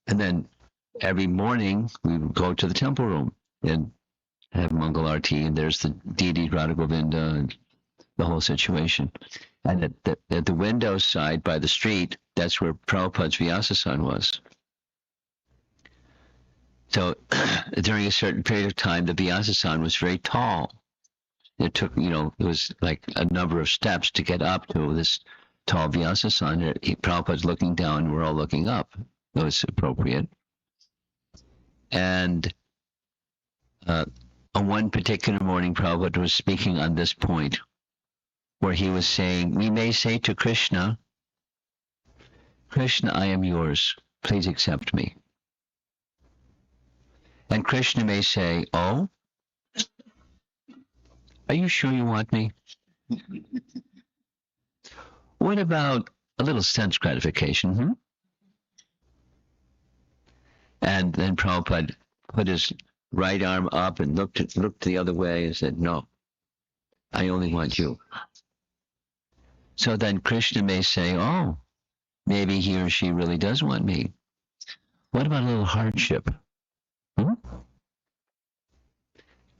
And then every morning we would go to the temple room and have Mangal Arti. And there's the deity Radha Govinda and the whole situation. And at the window side by the street, that's where Prabhupada's Vyasasana was. So during a certain period of time, the Vyasasana was very tall. It took, it was like a number of steps to get up to this tall Vyasasana. Prabhupada's looking down, we're all looking up. It was appropriate. And on one particular morning, Prabhupada was speaking on this point, where he was saying, we may say to Krishna, Krishna, I am yours. Please accept me. And Krishna may say, oh, are you sure you want me? What about a little sense gratification? And then Prabhupada put his right arm up and looked the other way and said, no, I only want you. So then Krishna may say, oh, maybe he or she really does want me. What about a little hardship?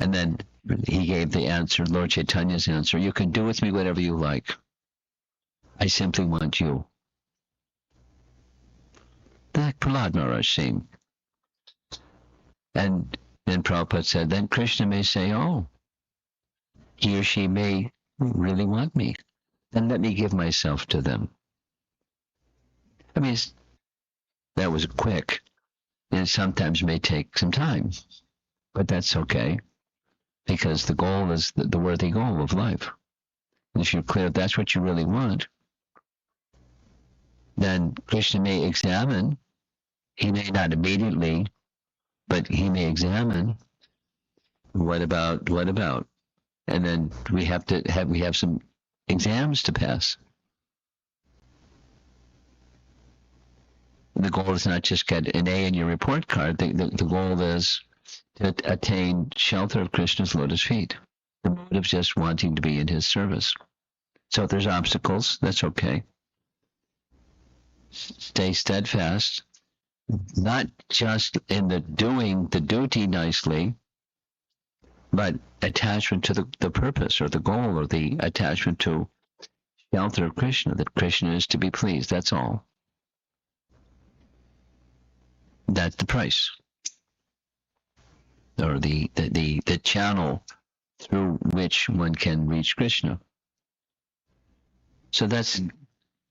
And then he gave the answer, Lord Chaitanya's answer, you can do with me whatever you like. I simply want you. The Prahlad Maharaj same. And then Prabhupada said, then Krishna may say, oh, he or she may really want me. Then let me give myself to them. I mean, that was quick. And it sometimes may take some time. But that's okay. Because the goal is the worthy goal of life. And if you're clear if that's what you really want, then Krishna may examine. He may not immediately, but he may examine. What about? And then we have some exams to pass. The goal is not just get an A in your report card. The goal is to attain shelter of Krishna's lotus feet. The motive is just wanting to be in his service. So if there's obstacles, that's okay. Stay steadfast, not just in doing the duty nicely, but attachment to the purpose or the goal or the attachment to shelter of Krishna, that Krishna is to be pleased. That's all. That's the price. Or the channel through which one can reach Krishna. So that's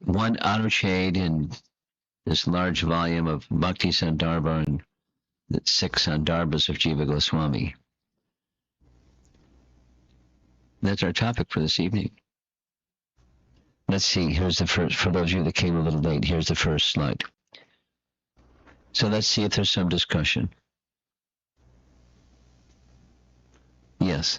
one shade in this large volume of Bhakti Sandarbha and the 6 Sandarbhas of Jiva Goswami. That's our topic for this evening. Let's see, here's the first, for those of you that came a little late, here's the first slide. So let's see if there's some discussion. Yes.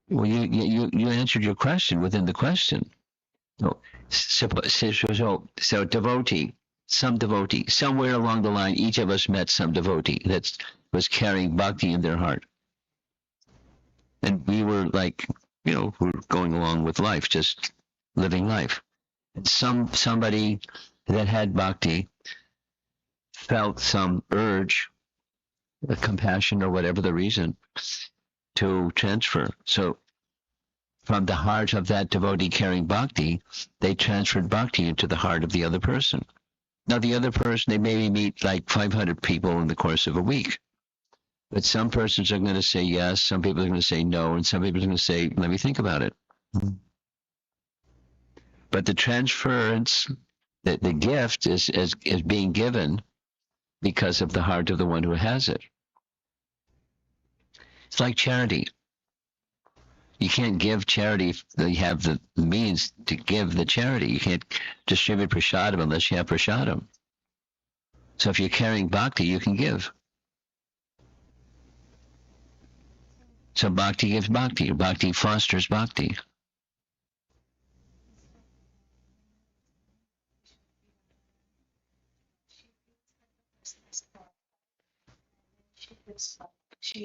Well, you answered your question within the question. So devotee, some devotee, somewhere along the line, each of us met some devotee that was carrying bhakti in their heart. And we were like, we're going along with life, just living life. And somebody that had bhakti felt some urge, a compassion or whatever the reason, to transfer. So from the heart of that devotee carrying bhakti, they transferred bhakti into the heart of the other person. Now, the other person, they maybe meet like 500 people in the course of a week. But some persons are going to say yes, some people are going to say no, and some people are going to say, let me think about it. But the transference, the gift is being given because of the heart of the one who has it. It's like charity. You can't give charity if you have the means to give the charity. You can't distribute prasadam unless you have prasadam. So if you're carrying bhakti, you can give. So bhakti gives bhakti. Bhakti fosters bhakti.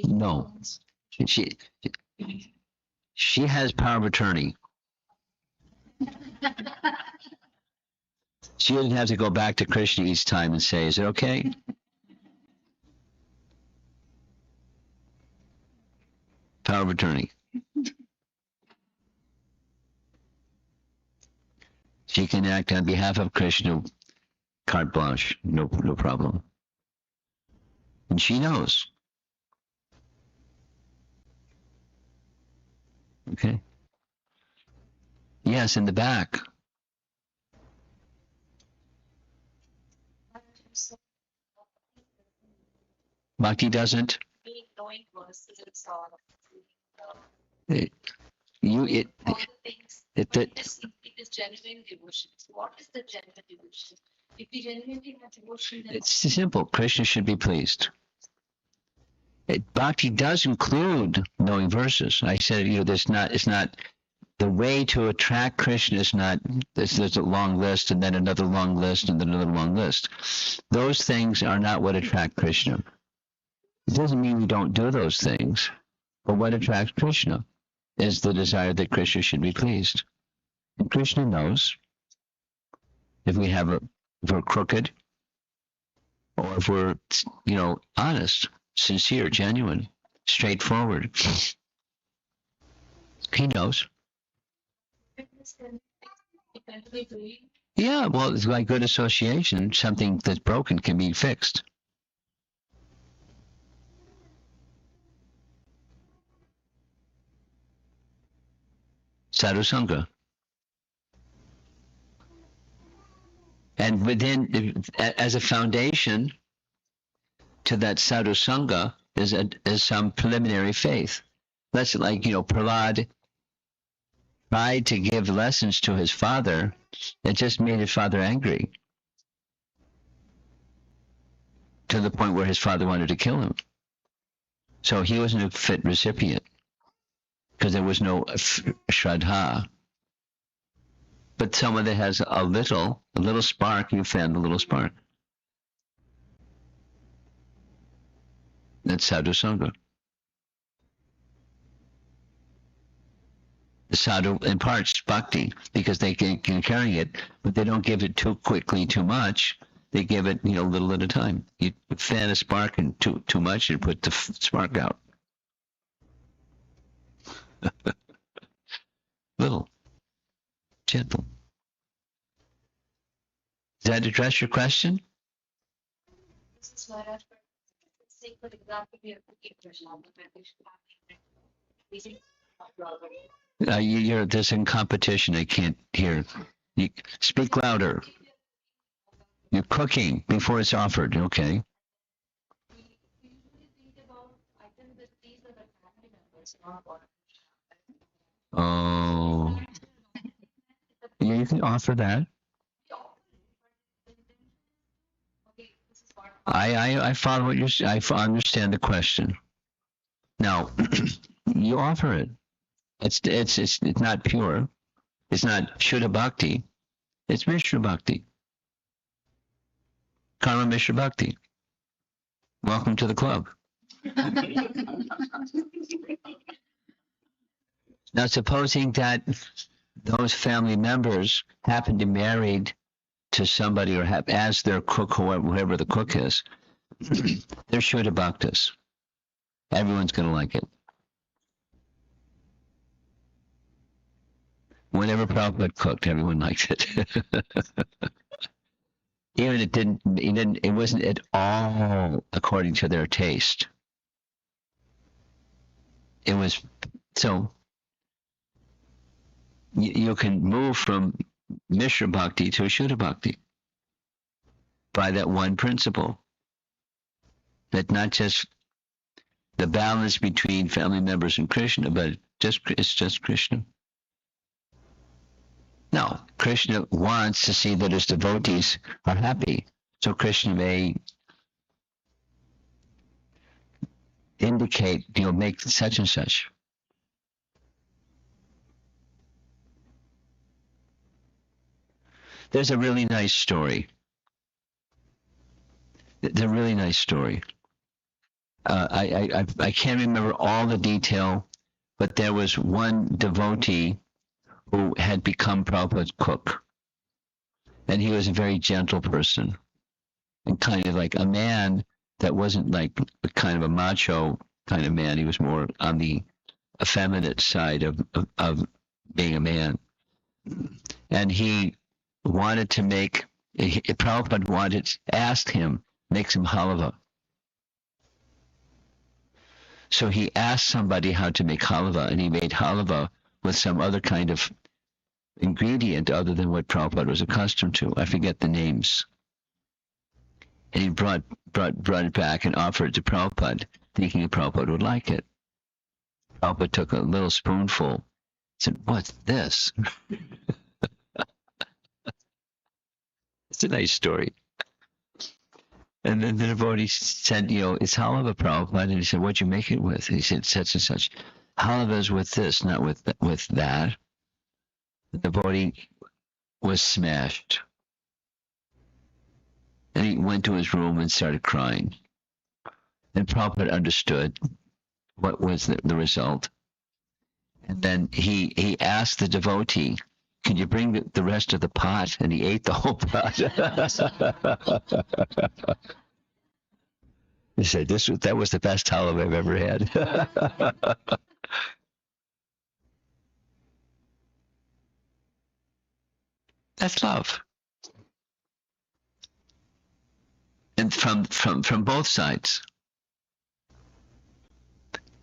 No. She has power of attorney. She doesn't have to go back to Krishna each time and say, is it okay? Power of attorney. She can act on behalf of Krishna, carte blanche, no problem. And she knows. Okay. Yes, in the back. Bhakti doesn't. It is genuine devotion. What is the genuine devotion? If we genuinely have devotion, it's simple. Krishna should be pleased. Bhakti does include knowing verses. I said, it's not the way to attract Krishna is not, there's a long list and then another long list and then another long list. Those things are not what attract Krishna. It doesn't mean we don't do those things, but what attracts Krishna is the desire that Krishna should be pleased. And Krishna knows if we're crooked or if we're, honest, sincere, genuine, straightforward. He knows. Yeah, well, it's like good association. Something that's broken can be fixed. Sadhu Sangha. And within, as a foundation to that Sadhu Sangha is some preliminary faith. That's like, Prahlad tried to give lessons to his father. It just made his father angry to the point where his father wanted to kill him. So he wasn't a fit recipient because there was no shraddha. But someone that has a little spark, you found a little spark. That's Sadhu Sangha. The sadhu imparts bhakti because they can carry it, but they don't give it too quickly, too much. They give it, little at a time. You fan a spark and too much, you put the spark out. Little, gentle. Does that address your question? This is why I say, for example, we have to keep you're this in competition. I can't hear. You speak louder. You're cooking before it's offered. Okay. Oh. Yeah, you can offer that. I follow what I understand the question. Now, you offer it. It's not pure. It's not Shuddha Bhakti. It's Mishra Bhakti. Karma Mishra Bhakti. Welcome to the club. Now, supposing that those family members happen to be married to somebody or have as their cook, whoever the cook is, they're Shuddha Bhaktas. Everyone's going to like it. Whenever Prabhupada cooked, everyone liked it. Even it wasn't at all according to their taste. It was, so you can move from Mishra Bhakti to Shuddha Bhakti by that one principle. That not just the balance between family members and Krishna, but it's just Krishna. Now, Krishna wants to see that his devotees are happy. So Krishna may indicate, make such and such. There's a really nice story. I can't remember all the detail, but there was one devotee who had become Prabhupada's cook. And he was a very gentle person and kind of like a man that wasn't like kind of a macho kind of man. He was more on the effeminate side of being a man. And he wanted to Prabhupada asked him, make some halava. So he asked somebody how to make halava, and he made halava with some other kind of ingredient other than what Prabhupada was accustomed to. I forget the names. And he brought it back and offered it to Prabhupada, thinking that Prabhupada would like it. Prabhupada took a little spoonful, said, "What's this?" It's a nice story. And then the devotee said, "It's halava, Prabhupada." And he said, "What'd you make it with?" And he said, "Such and such." "Halava is with this, not with that." The devotee was smashed. And he went to his room and started crying. And Prabhupada understood what was the result. And then he asked the devotee, "Can you bring the rest of the pot?" And he ate the whole pot. He said, that was the best halava I've ever had. That's love. And from both sides.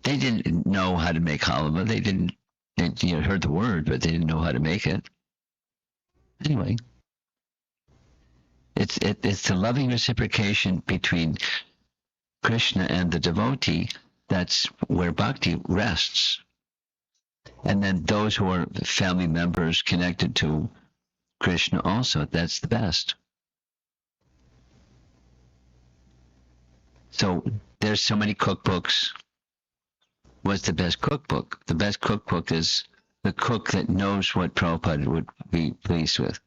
They didn't know how to make halava. They heard the word, but they didn't know how to make it. Anyway, it's the loving reciprocation between Krishna and the devotee. That's where bhakti rests. And then those who are family members connected to Krishna also, that's the best. So there's so many cookbooks. What's the best cookbook? The best cookbook is the cook that knows what Prabhupada would be pleased with.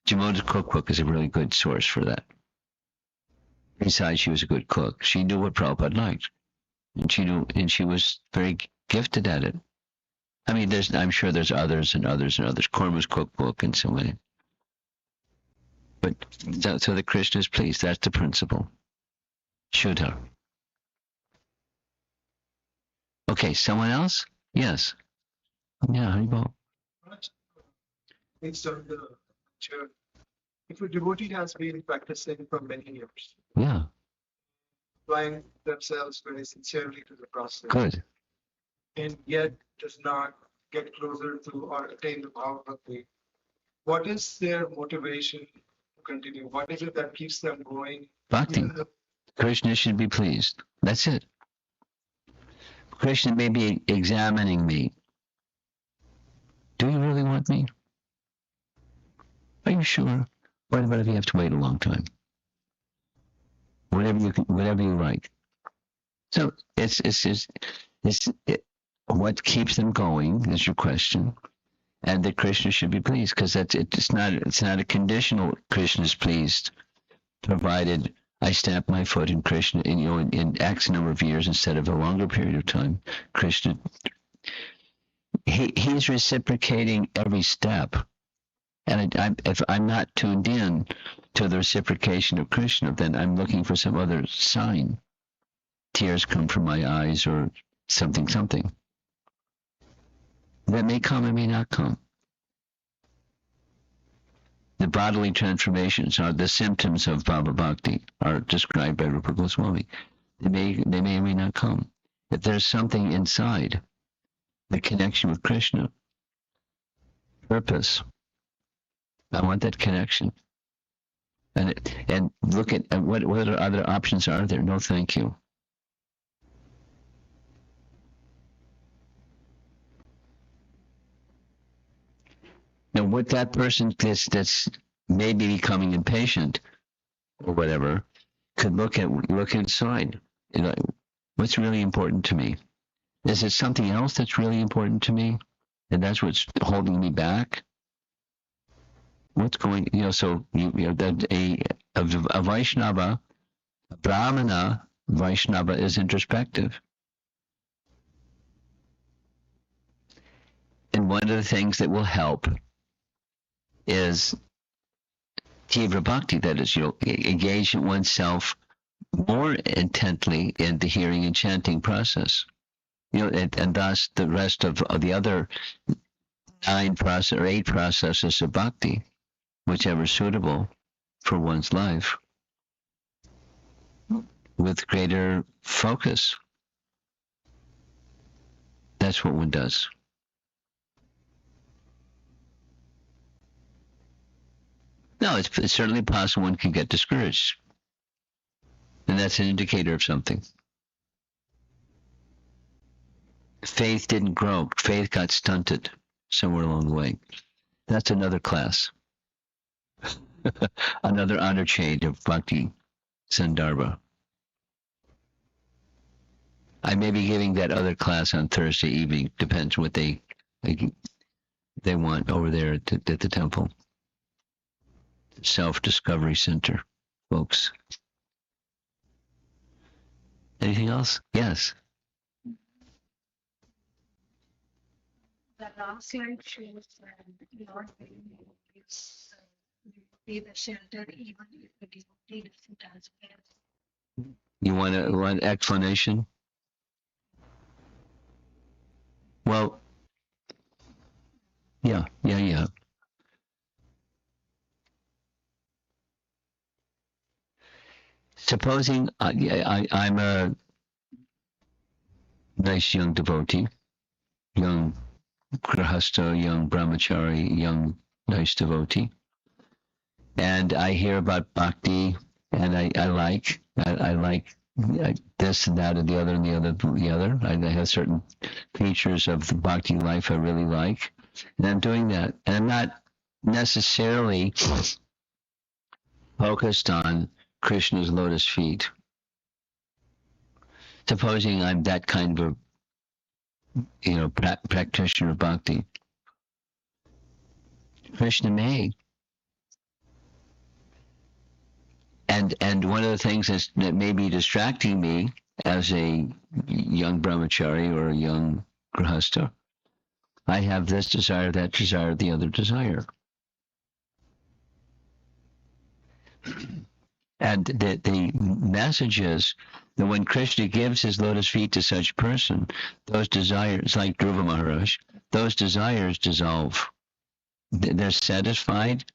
Jamoda's cookbook is a really good source for that. Besides, she was a good cook. She knew what Prabhupada liked. And she was very gifted at it. I mean, I'm sure there's others and others and others. Korma's cookbook and so many. But so that Krishna is pleased. That's the principle. Shuddha. Okay, someone else? Yes. Yeah, Haribol. Based on the church, if a devotee has been practicing for many years, Yeah. applying themselves very sincerely to the process, Good. and yet does not get closer to or attain the Bhava Bhakti, what is their motivation to continue? What is it that keeps them going? Bhakti. Krishna should be pleased. That's it. Krishna may be examining me. Do you really want me? Are you sure? What if you have to wait a long time? Whatever you like. So it's what keeps them going is your question, and that Krishna should be pleased, because it's not a conditional Krishna is pleased, provided I stamp my foot in Krishna in X number of years instead of a longer period of time. Krishna, he's reciprocating every step, and if I'm not tuned in to the reciprocation of Krishna, then I'm looking for some other sign. Tears come from my eyes, or something. That may come and may not come. The bodily transformations are the symptoms of Bhava Bhakti, are described by Rupa Goswami. They may or may not come. If there's something inside, the connection with Krishna, purpose, I want that connection. And look at what other options are there. No, thank you. Now, what that person that's maybe becoming impatient or whatever could look inside. What's really important to me? Is it something else that's really important to me, and that's what's holding me back? What's going? So a Vaishnava, a Brahmana Vaishnava is introspective. And one of the things that will help is Tivra Bhakti, that is, engage oneself more intently in the hearing and chanting process. And thus the rest of the other 8 processes of bhakti, whichever is suitable for one's life, with greater focus. That's what one does. No, it's certainly possible one can get discouraged. And that's an indicator of something. Faith didn't grow. Faith got stunted somewhere along the way. That's another class. Another honor chain of Bhakti Sandarbha. I may be giving that other class on Thursday evening. Depends what they want over there at the temple. Self-Discovery Center, folks. Anything else? Yes. The last slide shows Lord gives be the shelter even if the devotee doesn't as well. You want an explanation? Well, yeah. Supposing I'm a nice young devotee, young grahasta, young brahmachari, young nice devotee, and I hear about bhakti, and I like this and that and the other and the other. I have certain features of the bhakti life I really like, and I'm doing that, and I'm not necessarily focused on Krishna's lotus feet. Supposing I'm that kind of practitioner of bhakti, Krishna may. And one of the things that may be distracting me as a young brahmachari or a young grahasta, I have this desire, that desire, the other desire. And the message is that when Krishna gives his lotus feet to such person, those desires, like Dhruva Maharaj, those desires dissolve. They're satisfied,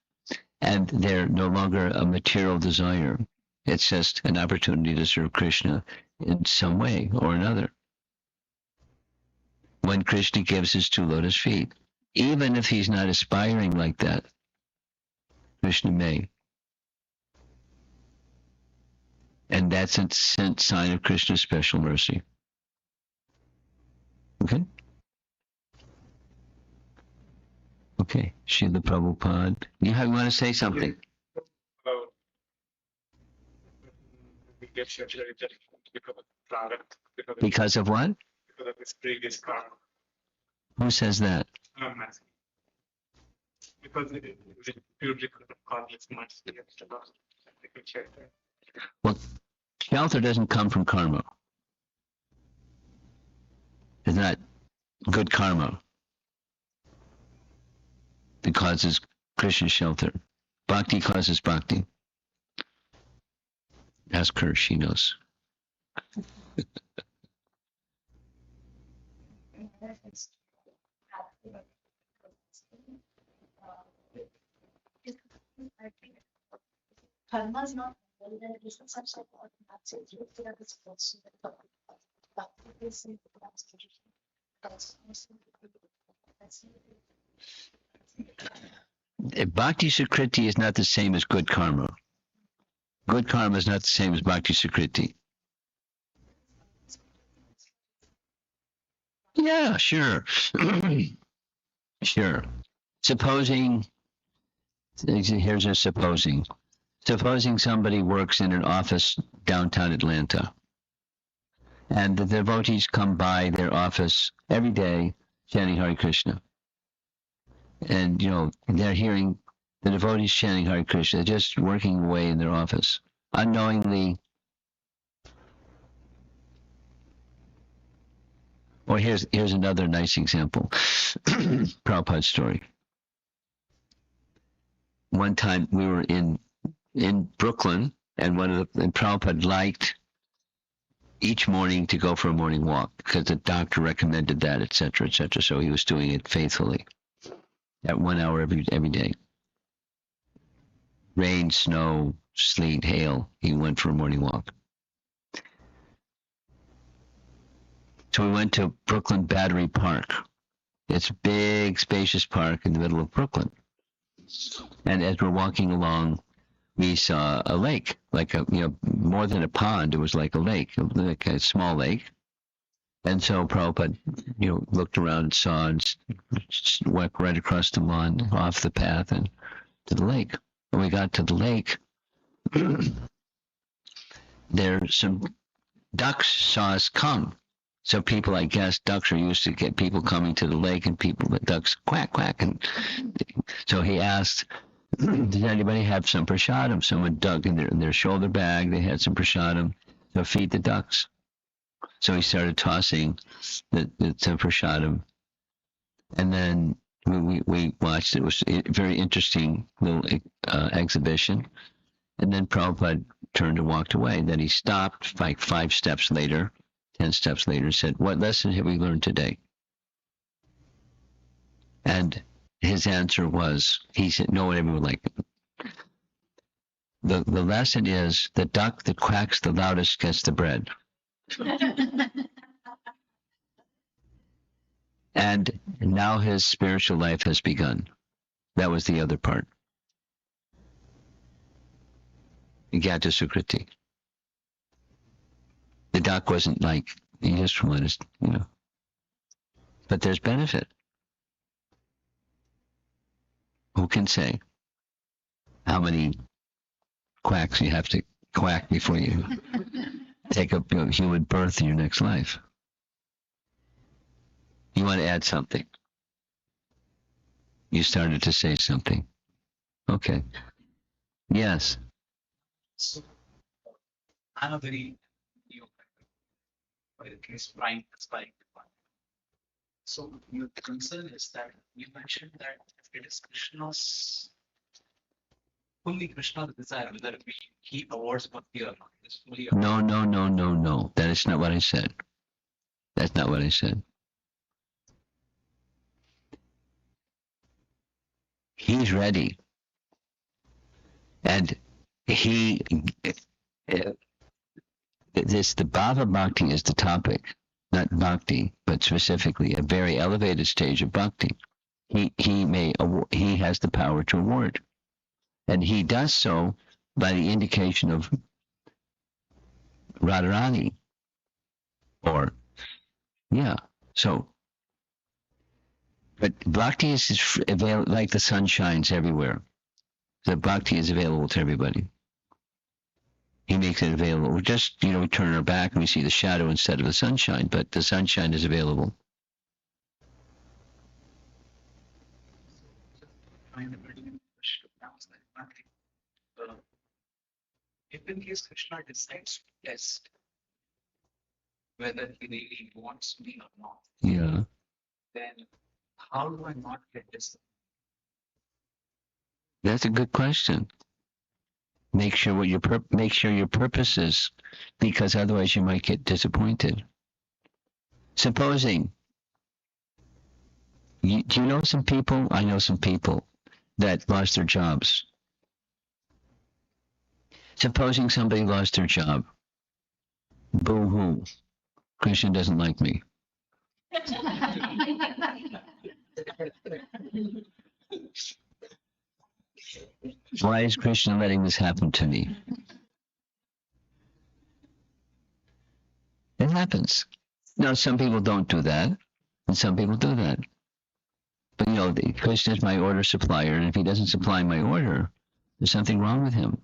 and they're no longer a material desire. It's just an opportunity to serve Krishna in some way or another. When Krishna gives his 2 lotus feet, even if he's not aspiring like that, Krishna may. And that's a sign of Krishna's special mercy. Okay? Okay, Srila Prabhupada. You want to say something? We get shelter because of prarabdha, Because of what? because of his previous karma. Who says that? I'm asking. Because it is purely because it's much extra cost. I can check that. Well, shelter doesn't come from karma. It's not good karma. It causes Krishna shelter. Bhakti causes bhakti. Ask her, she knows. Karma is not then it is some sort of that's Bhakti Sukriti is not the same as good karma. Good karma is not the same as Bhakti Sukriti. Yeah, sure. Sure. Supposing, here's a supposing. Supposing somebody works in an office downtown Atlanta, and the devotees come by their office every day chanting Hare Krishna. And, they're hearing the devotees chanting Hare Krishna, just working away in their office, unknowingly. Or here's another nice example. Prabhupada's story. One time we were in Brooklyn, and and Prabhupada liked each morning to go for a morning walk because the doctor recommended that, etc., etc. So he was doing it faithfully at 1 hour every day. Rain, snow, sleet, hail, he went for a morning walk. So we went to Brooklyn Battery Park. It's a big, spacious park in the middle of Brooklyn. And as we're walking along, we saw a lake, like more than a pond. It was like a lake, like a small lake. And so Prabhupada, looked around and saw and went right across the lawn, off the path, and to the lake. When we got to the lake, some ducks saw us come. So people, I guess, ducks are used to get people coming to the lake, and the ducks quack, quack. And so he asked, does anybody have some prasadam? Someone dug in their shoulder bag. They had some prasadam. So feed the ducks. So he started tossing the prasadam. And then we watched. It was a very interesting little exhibition. And then Prabhupada turned and walked away. And then he stopped like 5 steps later, 10 steps later, and said, what lesson have we learned today? And his answer was, he said, no one ever would like it. The lesson is, the duck that quacks the loudest gets the bread. And now his spiritual life has begun. That was the other part. Gata Sukriti. The duck wasn't like, he just wanted, But there's benefit. Who can say how many quacks you have to quack before you take up human birth in your next life? You want to add something? You started to say something. Okay. Yes. So, I'm a very new, or at least trying. So the concern is that you mentioned that it is Krishna's, fully Krishna's desire, whether he awards bhakti or not. It's fully No. That is not what I said. That's not what I said. He's ready. And the Bhava Bhakti is the topic, not Bhakti, but specifically a very elevated stage of Bhakti. He has the power to award. And he does so by the indication of Radharani. But Bhakti is available, like the sun shines everywhere. The Bhakti is available to everybody. He makes it available. We just, we turn our back and we see the shadow instead of the sunshine, but the sunshine is available. find a very good question. I was like, nothing. If in case Krishna decides to test whether he really wants me or not, Yeah. then how do I not get disappointed? That's a good question. Make sure what your make sure your purpose is, because otherwise you might get disappointed. Supposing do you know some people? I know some people that lost their jobs. Supposing somebody lost their job. Boo hoo. Krishna doesn't like me. Why is Krishna letting this happen to me? It happens. Now, some people don't do that, and some people do that. But Krishna is my order supplier, and if he doesn't supply my order, there's something wrong with him.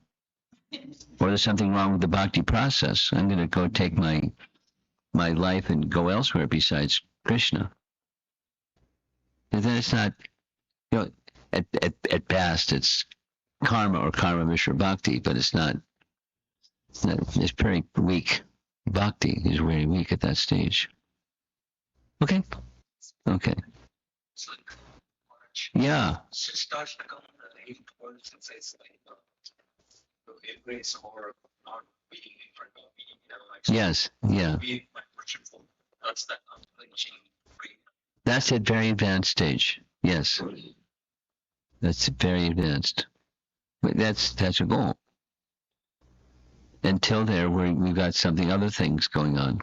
Or there's something wrong with the bhakti process. I'm going to go take my life and go elsewhere besides Krishna. And then it's not, at best it's karma or karma mishra bhakti, but it's very weak. Bhakti is very weak at that stage. Okay. So, Yeah. Sishtastakam, it also says like to embrace or not being in front of me. Yes. Yeah. Be worshipful. That's that unflinching free. That's at very advanced stage. Yes. That's very advanced. But that's a goal. Until there, we've got other things going on.